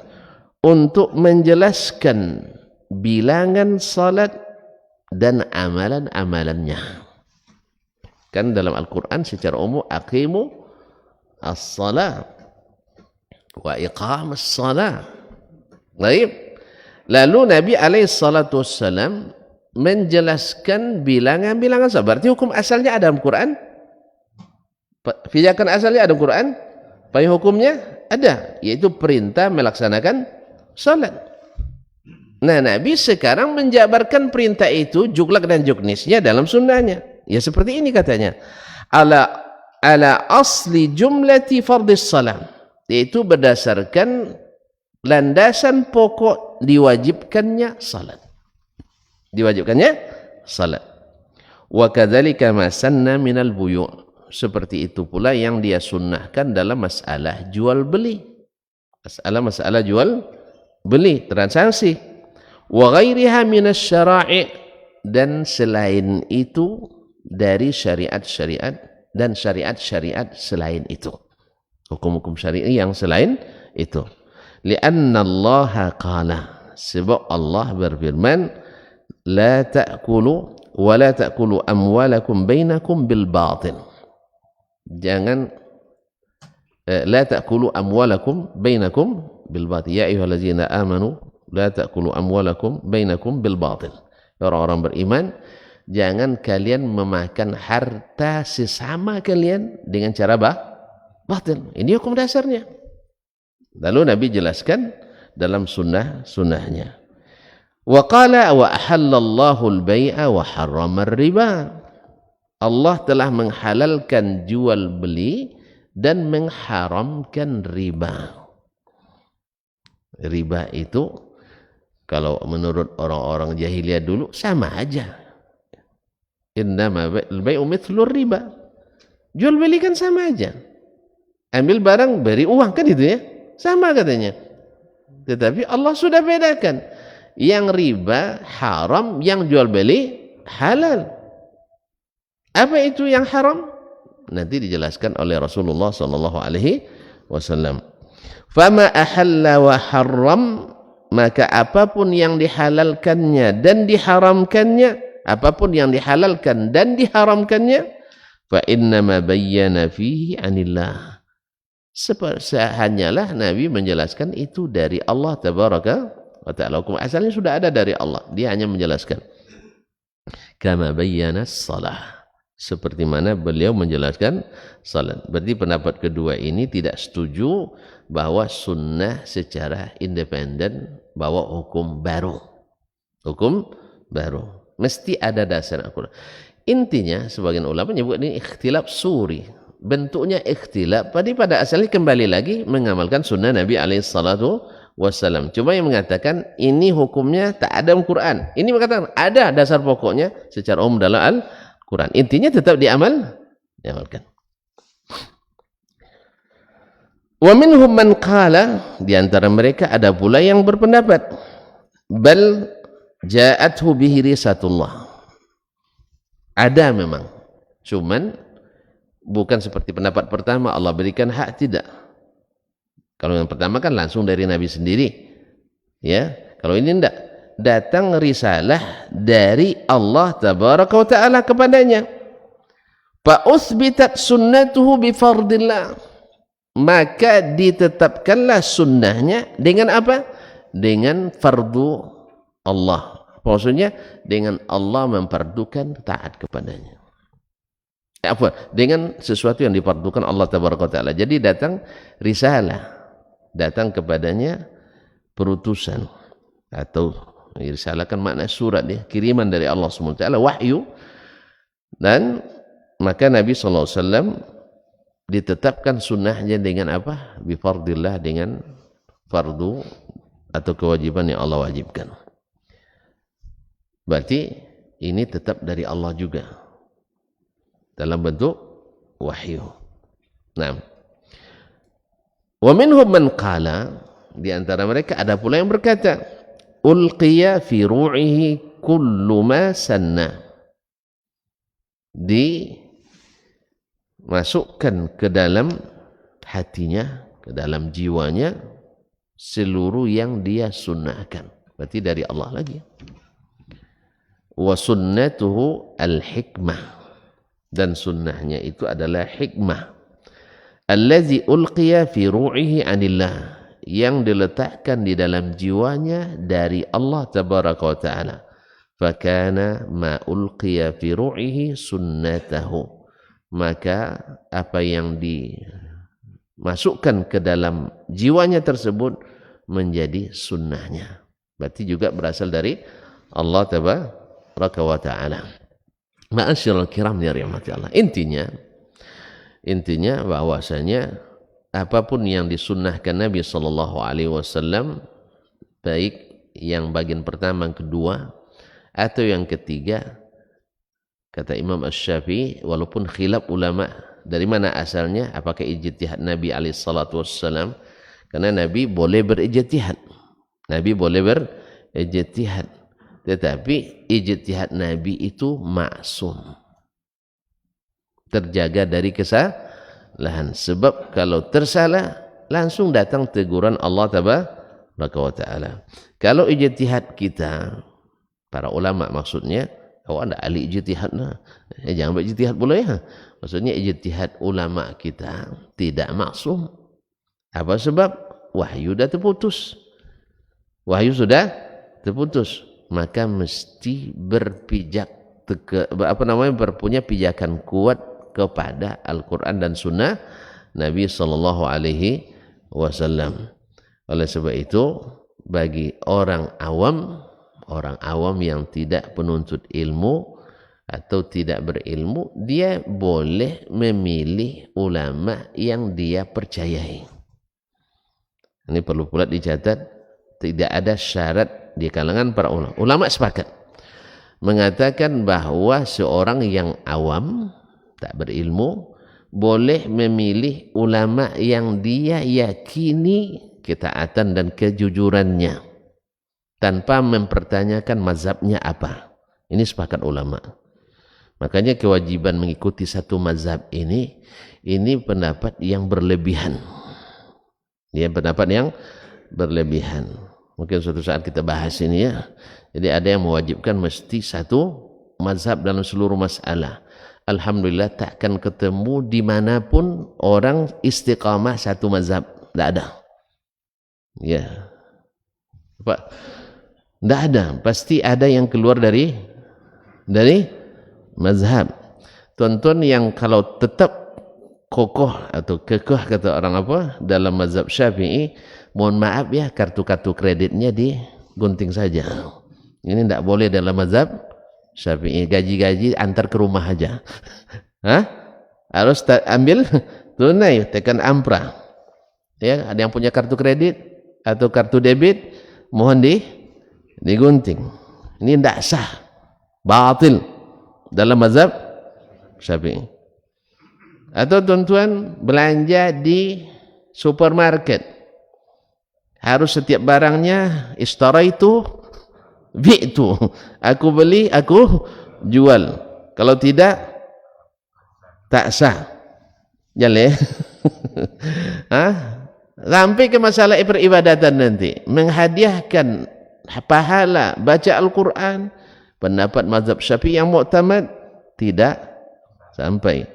untuk menjelaskan bilangan salat dan amalan-amalannya. Kan dalam Al-Quran secara umum, aqimu as-salat wa iqamus salat. Baik. Lalu Nabi SAW menjelaskan bilangan-bilangan salat. Berarti hukum asalnya ada dalam Quran. Pijakan asalnya ada dalam Quran. Payung hukumnya ada, yaitu perintah melaksanakan salat. Nah, Nabi sekarang menjabarkan perintah itu, juklak dan juknisnya dalam sunnahnya. Ya seperti ini katanya. Ala asli jumlati fardis salam. Yaitu berdasarkan landasan pokok diwajibkannya salat. Diwajibkannya salat. Wa kadzalika ma sanna minal buyu'. Seperti itu pula yang dia sunnahkan dalam masalah jual beli. Masalah jual beli, transaksi. Wa ghairiha minasy syara'i, dan selain itu dari syariat-syariat dan syariat-syariat selain itu. Hukum-hukum syari'i yang selain itu. Lianna Allah qala, sebab Allah berfirman, la ta'kulu wa la ta'kulu amwalakum bainakum bil batil. Jangan la ta'kulu amwalakum bainakum bil batil. Ya ayyuhallazina amanu la ta'kulu amwalakum bainakum bil batil. Orang-orang beriman, jangan kalian memakan harta sesama kalian dengan cara batil. Ini hukum dasarnya. Lalu Nabi jelaskan dalam sunnahnya. Wa qala wa ahallallahu al-bai'a wa harrama ar-riba. Allah telah menghalalkan jual beli dan mengharamkan riba. Riba itu kalau menurut orang-orang jahiliyah dulu sama aja. Innama al-bai'u mithlu riba. Jual beli kan sama aja. Ambil barang, beri uang, kan itu ya. Sama katanya. Tetapi Allah sudah bedakan. Yang riba haram, yang jual beli halal. Apa itu yang haram? Nanti dijelaskan oleh Rasulullah SAW. Fama ahalla wa haram, maka apapun yang dihalalkannya dan diharamkannya, apapun yang dihalalkan dan diharamkannya, fa innama bayyana fihi anillah. Hanyalah Nabi menjelaskan itu dari Allah tabaraka wa ta'ala. Hukum asalnya sudah ada dari Allah, dia hanya menjelaskan. Kama bayyana shalah, seperti mana beliau menjelaskan salat. Berarti pendapat kedua ini tidak setuju bahwa sunnah secara independen bawa hukum baru. Hukum baru mesti ada dasar Al-Quran. Intinya sebagian ulama menyebut ini ikhtilaf suri. Bentuknya ikhtilaf, pada asalnya kembali lagi mengamalkan sunnah Nabi SAW. Cuma yang mengatakan ini hukumnya tak ada dalam Quran. Ini mengatakan ada dasar pokoknya secara umum dalam Al-Quran. Intinya tetap diamalkan. Wa minhum man qala, di antara mereka ada pula yang berpendapat, bal ja'athu bihi risatullah. Ada memang, cuman bukan seperti pendapat pertama Allah berikan hak, tidak. Kalau yang pertama kan langsung dari Nabi sendiri, ya. Kalau ini tidak, datang risalah dari Allah tabaraka wa ta'ala kepadanya. Fa uthbitat sunnatuhu bi fardillah, maka ditetapkanlah sunnahnya dengan apa? Dengan fardu Allah. Maksudnya dengan Allah memfardukan taat kepadanya. Apa? Dengan sesuatu yang difardukan Allah tabaraka wa ta'ala. Jadi datang risalah, datang kepadanya perutusan, atau risalah kan makna surat ya, kiriman dari Allah SWT, wahyu. Dan maka Nabi SAW ditetapkan sunnahnya dengan apa? Bifardillah, dengan fardu atau kewajiban yang Allah wajibkan. Berarti ini tetap dari Allah juga dalam bentuk wahyu. Nah, wa minhum man qala, di antara mereka ada pula yang berkata, ulqiya fi ru'ihi kullu ma sanna, dimasukkan ke dalam hatinya, ke dalam jiwanya seluruh yang dia sunnahkan. Berarti dari Allah lagi. Wa sunnatuhu al-hikmah, dan sunnahnya itu adalah hikmah. Allazi ulqiya fi ru'ihi anillah, yang diletakkan di dalam jiwanya dari Allah tabaraka wa ta'ala. Fakana ma ulqiya fi ru'ihi sunnatahu, maka apa yang dimasukkan ke dalam jiwanya tersebut menjadi sunnahnya. Berarti juga berasal dari Allah tabaraka wa ta'ala. Ma'asyiral kiram ya rahmati Allah. Intinya bahwasanya apapun yang disunnahkan Nabi SAW, baik yang bagian pertama, yang kedua, atau yang ketiga, kata Imam Asy-Syafi'i, walaupun khilaf ulama dari mana asalnya, apakah ijtihad Nabi SAW, karena Nabi boleh berijtihad, tetapi ijtihad Nabi itu maksum, terjaga dari kesalahan. Sebab kalau tersalah langsung datang teguran Allah tabaraka wa ta'ala. Kalau ijtihad kita, para ulama maksudnya, ada ahli ijtihad jangan berijtihad pula ya. Maksudnya ijtihad ulama kita tidak maksum. Apa sebab? Wahyu sudah terputus. Maka mesti berpunya pijakan kuat kepada Al-Quran dan Sunnah Nabi Sallallahu Alaihi Wasallam. Oleh sebab itu, bagi orang awam yang tidak penuntut ilmu atau tidak berilmu, dia boleh memilih ulama yang dia percayai. Ini perlu pula dicatat, tidak ada syarat di kalangan para ulama. Ulama sepakat mengatakan bahwa seorang yang awam, tak berilmu, boleh memilih ulama yang dia yakini ketaatan dan kejujurannya tanpa mempertanyakan mazhabnya apa. Ini sepakat ulama. Makanya kewajiban mengikuti satu mazhab ini pendapat yang berlebihan. Dia pendapat yang berlebihan. Mungkin suatu saat kita bahas ini ya. Jadi ada yang mewajibkan mesti satu mazhab dalam seluruh masalah. Alhamdulillah takkan ketemu dimanapun orang istiqamah satu mazhab. Tidak ada. Ya. Pak, tidak ada. Pasti ada yang keluar dari mazhab. Tuan-tuan yang kalau tetap kokoh atau kekeh kata orang dalam mazhab Syafi'i, mohon maaf ya, kartu-kartu kreditnya digunting saja. Ini tidak boleh dalam mazhab Syafi'i. Gaji-gaji antar ke rumah aja. Harus ambil tunai, tekan ampra. Ya, ada yang punya kartu kredit atau kartu debit, mohon digunting. Ini tidak sah, batil dalam mazhab Syafi'i. Atau tuan-tuan belanja di supermarket, harus setiap barangnya istaraitu bi'tu, aku beli, aku jual. Kalau tidak, tak sah. Jale. Sampai ke masalah peribadatan nanti, menghadiahkan pahala baca Al-Quran. Pendapat mazhab Syafi'i yang muktamad tidak sampai.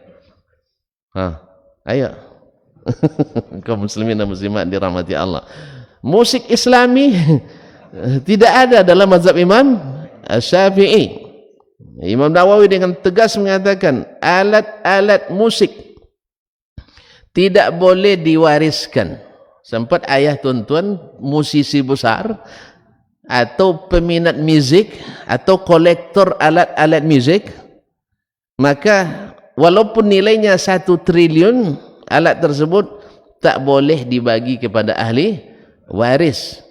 Ayo. Kaum muslimin dan muslimat dirahmati Allah. Musik Islami tidak ada dalam mazhab Imam Syafi'i. Imam Nawawi dengan tegas mengatakan alat-alat musik tidak boleh diwariskan. Sempat ayah tuan-tuan musisi besar atau peminat muzik atau kolektor alat-alat muzik, maka walaupun nilainya 1 triliun, alat tersebut tak boleh dibagi kepada ahli waris,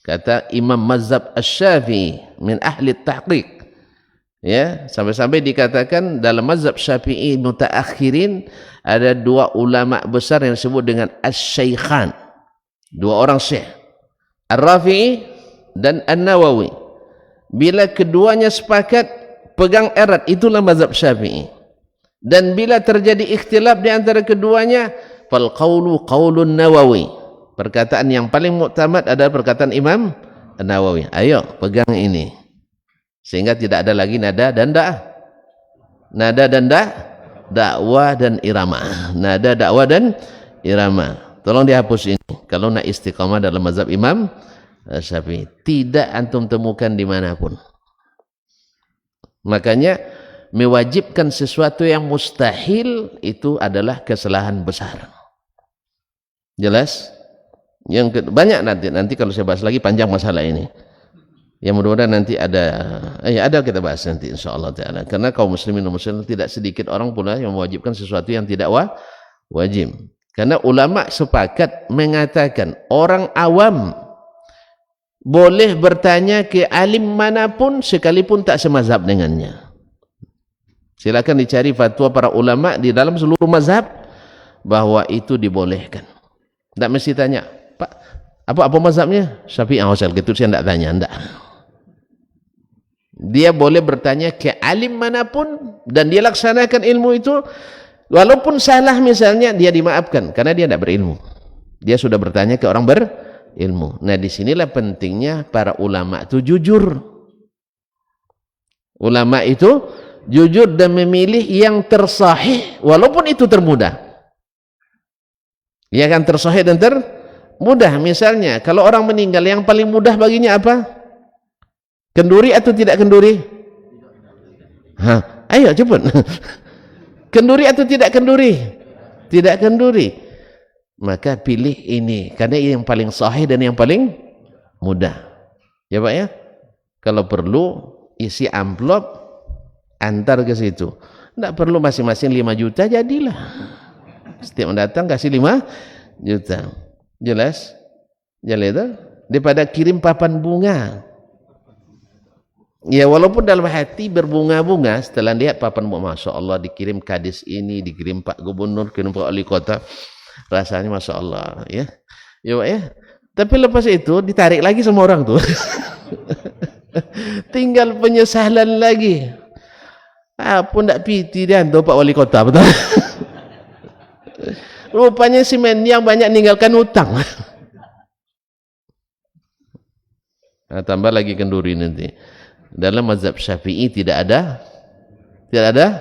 kata Imam Mazhab Asy-Syafi'i min ahli tahqiq. Ya, sampai-sampai dikatakan dalam mazhab Syafi'i mutaakhirin ada 2 ulama besar yang disebut dengan Asy-Syaikhan, 2 orang syekh, Ar-Rafi'i dan An-Nawawi. Bila keduanya sepakat pegang erat, itulah mazhab Syafi'i. Dan bila terjadi ikhtilaf di antara keduanya, fal qawlu qawlun Nawawi, perkataan yang paling muktamad adalah perkataan Imam An-Nawawi. Ayo pegang ini, sehingga tidak ada lagi nada dan dakwah dan irama. Nada, dakwah dan irama tolong dihapus ini kalau nak istiqamah dalam mazhab Imam Syafi'i. Tidak antum temukan dimanapun. Makanya mewajibkan sesuatu yang mustahil itu adalah kesalahan besar. Jelas? Banyak nanti kalau saya bahas lagi panjang masalah ini. Yang mudah-mudahan nanti ada kita bahas nanti insyaallah taala. Karena kaum muslimin dan muslimat tidak sedikit orang pula yang mewajibkan sesuatu yang tidak wajib. Karena ulama sepakat mengatakan orang awam boleh bertanya ke alim manapun sekalipun tak semazhab dengannya. Silakan dicari fatwa para ulama di dalam seluruh mazhab bahwa itu dibolehkan. Tak mesti tanya, Pak, apa mazhabnya? Syafi'i. Gitu saya tak tanya, enggak. Dia boleh bertanya ke alim manapun dan dia laksanakan ilmu itu, walaupun salah misalnya dia dimaafkan karena dia tidak berilmu. Dia sudah bertanya ke orang berilmu. Nah, disinilah pentingnya para ulama itu jujur. Ulama itu jujur dan memilih yang tersahih walaupun itu termudah. Ia akan tersahih dan termudah. Misalnya kalau orang meninggal, yang paling mudah baginya apa? Kenduri atau tidak kenduri? Ayo cepat. Kenduri atau tidak kenduri? Tidak kenduri. Maka pilih ini karena ini yang paling sahih dan yang paling mudah. Ya Pak ya. Kalau perlu isi amplop antar ke situ. Tidak perlu masing-masing 5 juta, jadilah. Setiap datang kasih 5 juta. Jelas? Jelas itu? Daripada kirim papan bunga. Ya walaupun dalam hati berbunga-bunga setelah lihat papan bunga, Masya Allah dikirim kadis ini, dikirim Pak Gubernur, dikirim Pak Wali Kota, rasanya Masya Allah ya. Ya Pak ya. Tapi lepas itu ditarik lagi sama orang tuh. Tinggal penyesalan lagi. Pun tak piti dia tu Pak Wali Kota, betul? Rupanya si men yang banyak ninggalkan hutang. Nah, tambah lagi kenduri nanti. Dalam mazhab Syafi'i tidak ada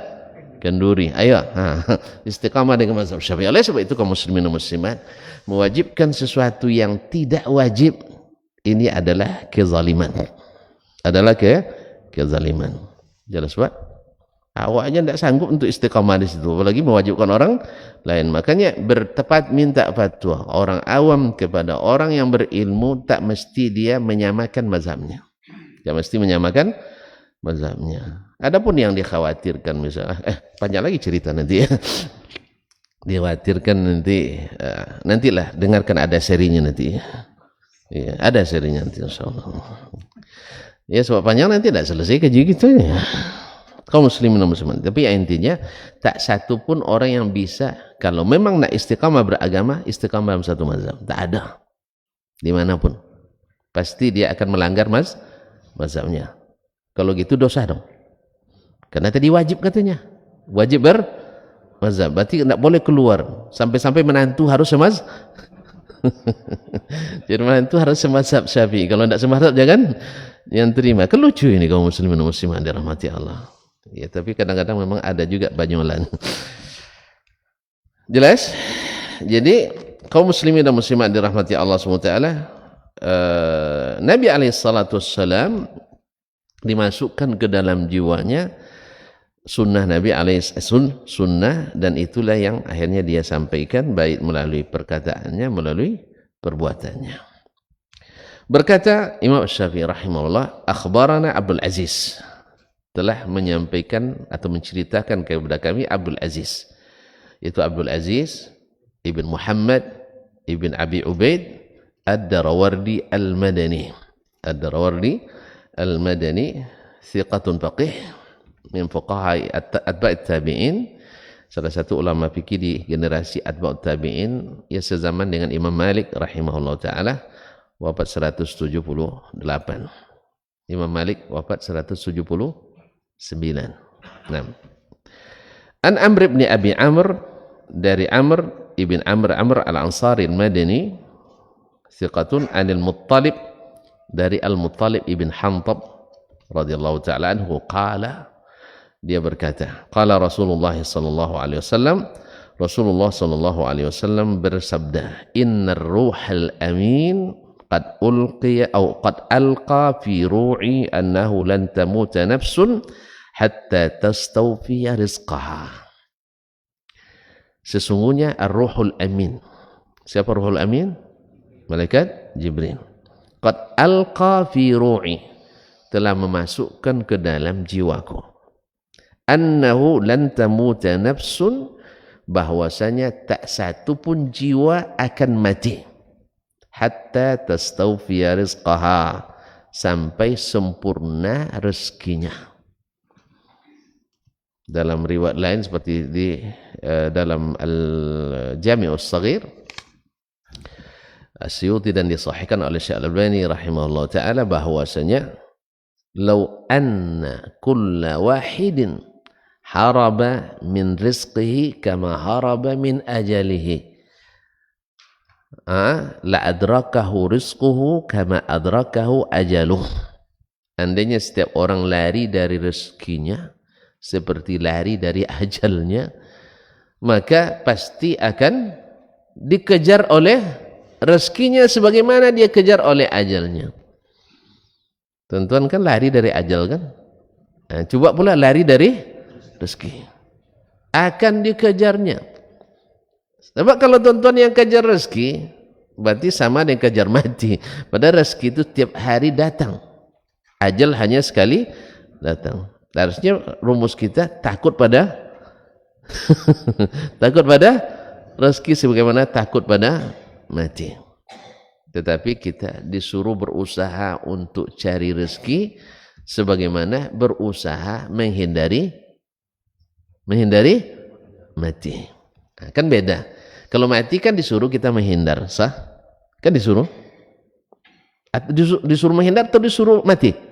kenduri. Ayo, istiqamah dengan mazhab Syafi'i. Oleh sebab itu kaum muslimin dan muslimat mewajibkan sesuatu yang tidak wajib, ini adalah kezaliman. Adalah kezaliman. Jelas Pak? Awaknya tidak sanggup untuk istiqamah di situ, apalagi mewajibkan orang lain. Makanya bertepat minta fatwa orang awam kepada orang yang berilmu, tak mesti dia menyamakan mazhabnya. Tidak mesti menyamakan mazhabnya. Adapun yang dikhawatirkan misalnya, panjang lagi cerita nanti ya. Dikhawatirkan nantilah dengarkan, ada serinya nanti. Ya, ada serinya nanti insyaallah. Ya sebab panjang nanti tidak selesai kaji kita ya. Kaum muslimin dan muslimat. Tapi ya intinya tak satu pun orang yang bisa kalau memang nak istiqamah beragama, istiqamah dalam satu mazhab. Tak ada. Dimanapun. Pasti dia akan melanggar mazhabnya. Kalau gitu dosa dong. Karena tadi wajib katanya. Wajib bermazhab. Berarti tidak boleh keluar. Sampai-sampai menantu harus Firman itu harus semazhab Syafi'i. Kalau tidak semazhab jangan yang terima. Kelucu ini kaum muslimin dan muslimat dirahmati Allah. Ya, tapi kadang-kadang memang ada juga banyolan. Jelas? Jadi kaum muslimin dan muslimat dirahmati Allah SWT, Nabi SAW dimasukkan ke dalam jiwanya sunnah Nabi sunnah, dan itulah yang akhirnya dia sampaikan baik melalui perkataannya melalui perbuatannya. Berkata Imam Syafi'i rahimahullah, akhbarana Abdul Aziz, telah menyampaikan atau menceritakan kepada kami Abdul Aziz, itu Abdul Aziz ibn Muhammad ibn Abi Ubaid Ad-Darawardi Al-Madani. Ad-Darawardi Al-Madani thiqatun faqih min fuqaha atba'it tabi'in, salah satu ulama fikih di generasi atba'ut tabi'in, ya sezaman dengan Imam Malik rahimahullah ta'ala, wafat 178. Imam Malik wafat 179. Nah. An Amr ibn Abi Amr, dari Amr ibn Amr al-Ansari al-Madani, thiqatun anil Muttalib, dari Al-Muttalib ibn Hantab radhiyallahu ta'ala anhu, qala, dia berkata, qala Rasulullah sallallahu alaihi wasallam, Rasulullah sallallahu alaihi wasallam bersabda, innar ruhal amin qad ulqiya atau qad alqa fi ru'i annahu lan tamuta nafsun hatta tastawfiya rizqaha. Sesungguhnya ar-ruhul amin. Siapa ruhul amin? Malaikat Jibril. Qad alqa fi ru'i, telah memasukkan ke dalam jiwaku, annahu lan tamuta nafsun, bahwasanya tak satu pun jiwa akan mati, hatta tastawfiya rizqaha, sampai sempurna rezekinya. Dalam riwayat lain seperti di dalam Al-Jami'us Shaghir Asyuti dan disahihkan oleh Syekh Al-Albani rahimahullah ta'ala, bahwasanya law anna kulla wahidin haraba min rizqihi kama haraba min ajalihi la adrakahu rizquhu kama adrakahu ajaluh. Andainya setiap orang lari dari rezekinya seperti lari dari ajalnya, maka pasti akan dikejar oleh rezekinya sebagaimana dia kejar oleh ajalnya. Tuan-tuan kan lari dari ajal kan? Nah, coba pula lari dari rezeki, akan dikejarnya. Sebab kalau tuan-tuan yang kejar rezeki, berarti sama dengan kejar mati. Padahal rezeki itu tiap hari datang, ajal hanya sekali datang. Harusnya rumus kita takut pada takut pada rezeki sebagaimana takut pada mati. Tetapi kita disuruh berusaha untuk cari rezeki sebagaimana berusaha menghindari mati. Nah, kan beda. Kalau mati kan disuruh kita menghindar, sah? Kan disuruh menghindar atau disuruh mati?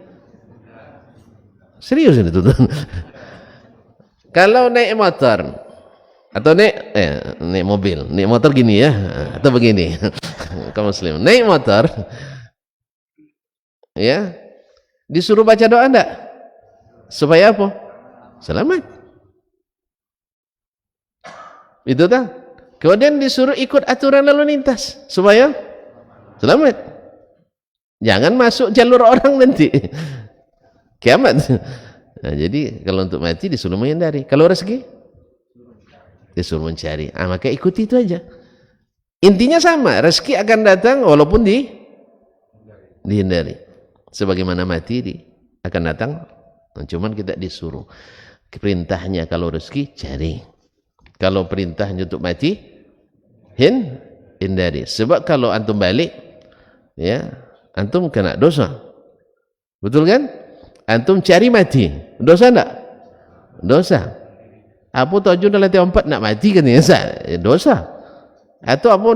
Serius ini tuh. Kalau naik motor atau naik mobil, naik motor gini ya, atau begini. Kaum muslim naik motor, ya, disuruh baca doa enggak? Supaya apa? Selamat. Itu kan. Kemudian disuruh ikut aturan lalu lintas supaya selamat. Jangan masuk jalur orang nanti. Kiamat. Nah, jadi kalau untuk mati disuruh menghindari. Kalau rezeki disuruh mencari. Maka ikuti itu aja. Intinya sama, rezeki akan datang walaupun dihindari. Sebagaimana mati akan datang, cuman kita disuruh. Perintahnya kalau rezeki cari. Kalau perintahnya untuk mati hindari. Sebab kalau antum balik, ya, antum kena dosa. Betul kan? Antum cari mati, dosa enggak? Dosa. Apa tujuan dalam tempat nak mati kan ya? Dosa. Atau apa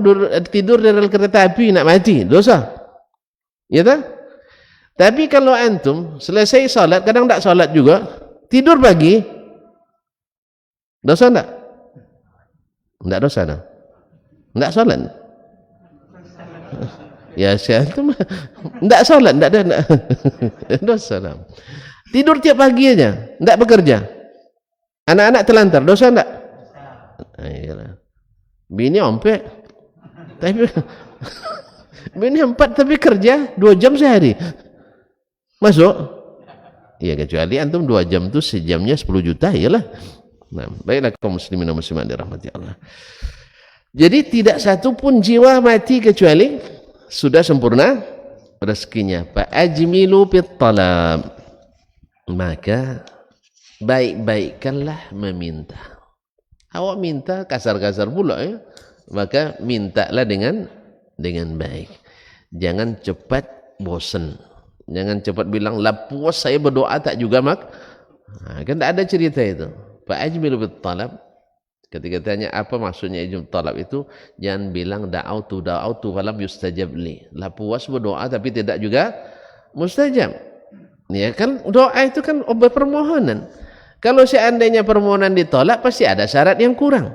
tidur dalam kereta api nak mati, dosa. Ya tak? Tapi kalau antum selesai salat, kadang tak salat juga, tidur pagi, dosa enggak? Enggak dosa dah. Enggak salat. Ya saya itu enggak salat, enggak ada dosa. Tidur tiap pagi aja, enggak bekerja. Anak-anak telantar, dosa enggak? Iyalah. Bini ompek. Tapi bini 4 tapi kerja 2 jam sehari. Masuk? Iya, kecuali antum 2 jam itu sejamnya 10 juta, iyalah. Nah, baiklah kaum muslimin dan muslimat dirahmati Allah. Jadi tidak satu pun jiwa mati kecuali sudah sempurna rezekinya. Fa ajmilu fit talab. Maka baik-baikkanlah meminta. Awak minta kasar-kasar pula ya. Maka mintalah dengan baik. Jangan cepat bosan. Jangan cepat bilang lah puas saya berdoa tak juga mak. Nah, kan tak ada cerita itu. Fa ajmilu fit talab. Ketika tanya apa maksudnya ijab talab itu, jangan bilang da'autu falam yustajab li. Lah puas berdoa tapi tidak juga mustajab. Ya kan doa itu kan obat permohonan. Kalau seandainya permohonan ditolak pasti ada syarat yang kurang.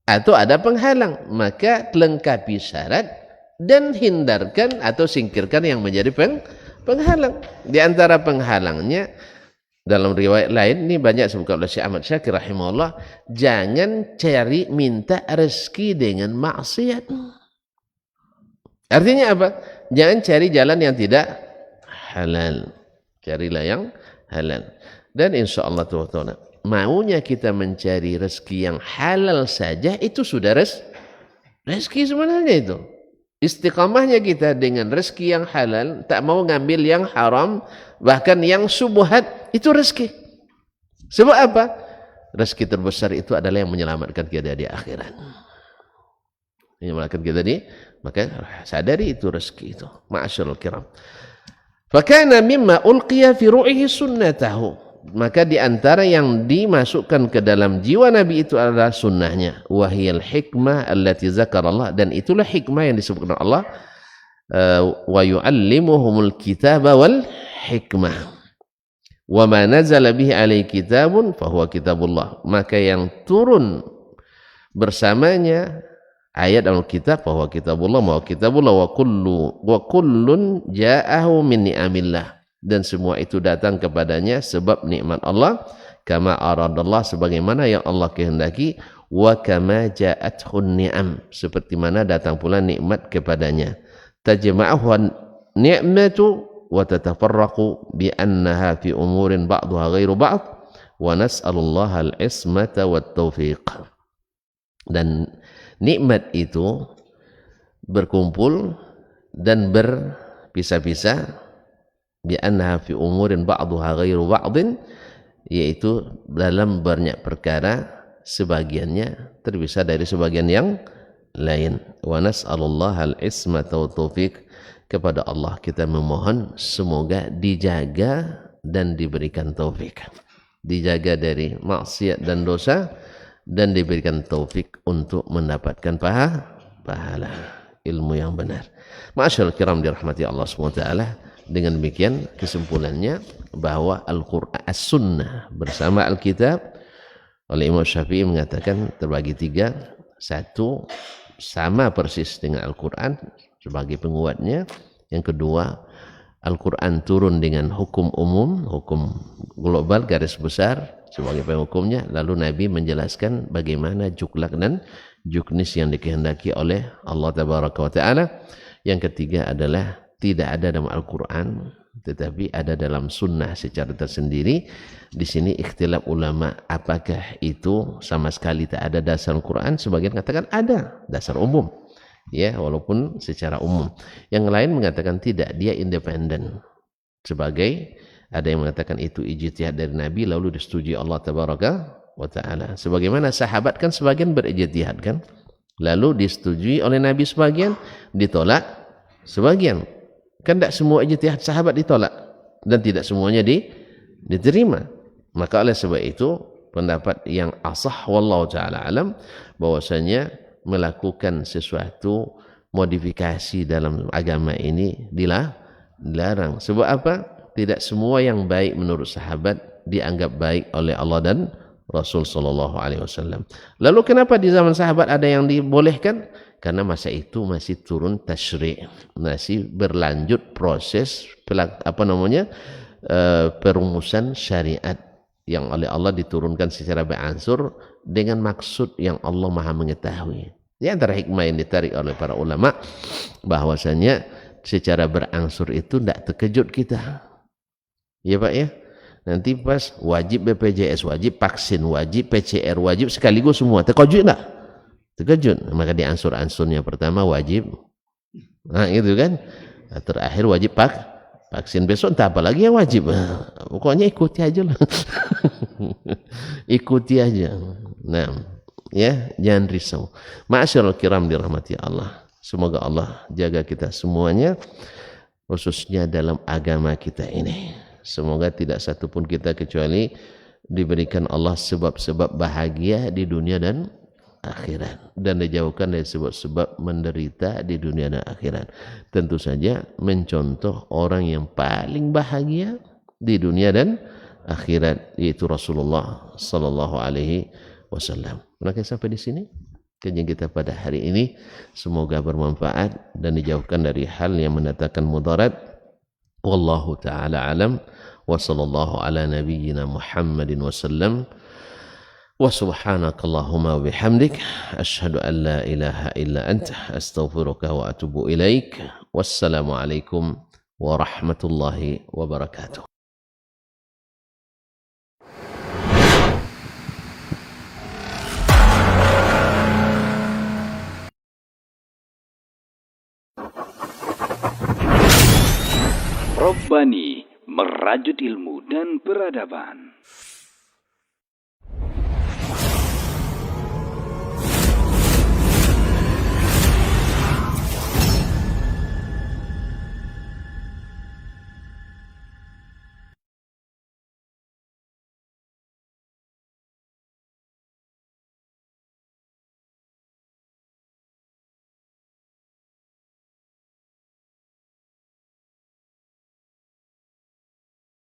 Atau ada penghalang, maka lengkapi syarat dan hindarkan atau singkirkan yang menjadi penghalang. Di antara penghalangnya dalam riwayat lain, ini banyak disebutkan oleh Syekh Ahmad Syakir rahimahullah, jangan cari minta rezeki dengan maksiat. Artinya apa? Jangan cari jalan yang tidak halal. Carilah yang halal. Dan insya Allah Ta'ala, maunya kita mencari rezeki yang halal saja, itu sudah rezeki sebenarnya itu. Istiqamahnya kita dengan rezeki yang halal, tak mau ngambil yang haram, bahkan yang syubhat, itu rezeki. Sebab apa? Rezeki terbesar itu adalah yang menyelamatkan kita di akhirat. Menyelamatkan kita maka sadari itu rezeki itu. Ma'asyarul kiram. Fakana mimma ulqiya fi ru'ihi sunnatahu. Maka di antara yang dimasukkan ke dalam jiwa Nabi itu adalah sunnahnya. Wahiyal hikmah allati zakarallah. Dan itulah hikmah yang disebutkan Allah. Wa yu'allimuhumul kitaba wal hikmah. Wa ma nazala bihi alaihi kitabun fahuwa kitabullah. Maka yang turun bersamanya ayat Alkitab fahuwa kitabullah wa kitabullah wa kullun ja'ahu min ni'amillah. Dan semua itu datang kepadanya sebab nikmat Allah, kama aradallah, sebagaimana yang Allah kehendaki, wa kama ja'athun ni'am, seperti mana datang pula nikmat kepadanya. Tajma'uhu ni'matu wa tatafarraqu bi annaha fi umurin ba'daha ghairu ba'd wa nas'alullaha al-ismata wat taufiq. Dan nikmat itu berkumpul dan berpisah-pisah, bi annaha fi umurin ba'daha ghairu ba'din, yaitu dalam banyak perkara sebagiannya terpisah dari sebagian yang lain. Wa nas'alullaha al-ismata wat taufiq, kepada Allah kita memohon semoga dijaga dan diberikan taufik. Dijaga dari maksiat dan dosa dan diberikan taufik untuk mendapatkan pahala ilmu yang benar. Ma'asyarul kiram dirahmati Allah SWT. Dengan demikian kesimpulannya bahwa Al-Quran As-Sunnah bersama Alkitab oleh Imam Syafi'i mengatakan terbagi 3. 1, sama persis dengan Al-Quran sebagai penguatnya. Yang kedua, Al-Quran turun dengan hukum umum, hukum global garis besar sebagai penghukumnya. Lalu Nabi menjelaskan bagaimana juklak dan juknis yang dikehendaki oleh Allah Tabaraka wa Ta'ala. Yang ketiga adalah tidak ada dalam Al-Quran, tetapi ada dalam sunnah secara tersendiri. Di sini ikhtilaf ulama, apakah itu sama sekali tak ada dasar Al-Quran? Sebagian katakan ada dasar umum, ya, walaupun secara umum. Yang lain mengatakan tidak, dia independen. Sebagai ada yang mengatakan itu ijtihad dari Nabi lalu disetujui Allah Tabaraka wa Ta'ala. Sebagaimana sahabat kan sebagian berijtihad kan, lalu disetujui oleh Nabi sebagian, ditolak sebagian. Kan tidak semua ijtihad sahabat ditolak dan tidak semuanya diterima. Maka oleh sebab itu pendapat yang asah wallahu taala alam bahwasanya melakukan sesuatu modifikasi dalam agama ini dilarang. Sebab apa? Tidak semua yang baik menurut sahabat dianggap baik oleh Allah dan Rasul sallallahu alaihi wasallam. Lalu kenapa di zaman sahabat ada yang dibolehkan? Karena masa itu masih turun tasyri', masih berlanjut proses perumusan syariat yang oleh Allah diturunkan secara beransur dengan maksud yang Allah Maha mengetahui. Di antara hikmah yang ditarik oleh para ulama bahwasanya secara berangsur itu tidak terkejut kita. Ya Pak ya. Nanti pas wajib BPJS wajib, vaksin wajib, PCR wajib sekaligus semua. Terkejut enggak? Terkejut. Maka di ansur-ansurnya pertama wajib. Nah, itu kan. Terakhir wajib vaksin, besok entah apa lagi yang wajib. Pokoknya ikuti aja lah. Ikuti aja. Nah, ya, jangan risau. Ma'asyiral kiram dirahmati Allah. Semoga Allah jaga kita semuanya, khususnya dalam agama kita ini. Semoga tidak satupun kita kecuali diberikan Allah sebab-sebab bahagia di dunia dan akhirat, dan dijauhkan dari sebab-sebab menderita di dunia dan akhirat. Tentu saja mencontoh orang yang paling bahagia di dunia dan akhirat, yaitu Rasulullah sallallahu alaihi wasallam. Maka sampai di sini kajian kita pada hari ini, semoga bermanfaat dan dijauhkan dari hal yang mendatangkan mudarat. Wallahu ta'ala alam wa sallallahu ala nabiyyina Muhammadin wasallam wa subhanakallahumma wa bihamdik asyhadu an la ilaha illa anta astaghfiruka wa atubu ilaik. Wassalamu alaikum warahmatullahi wabarakatuh. Robbani, merajut ilmu dan peradaban.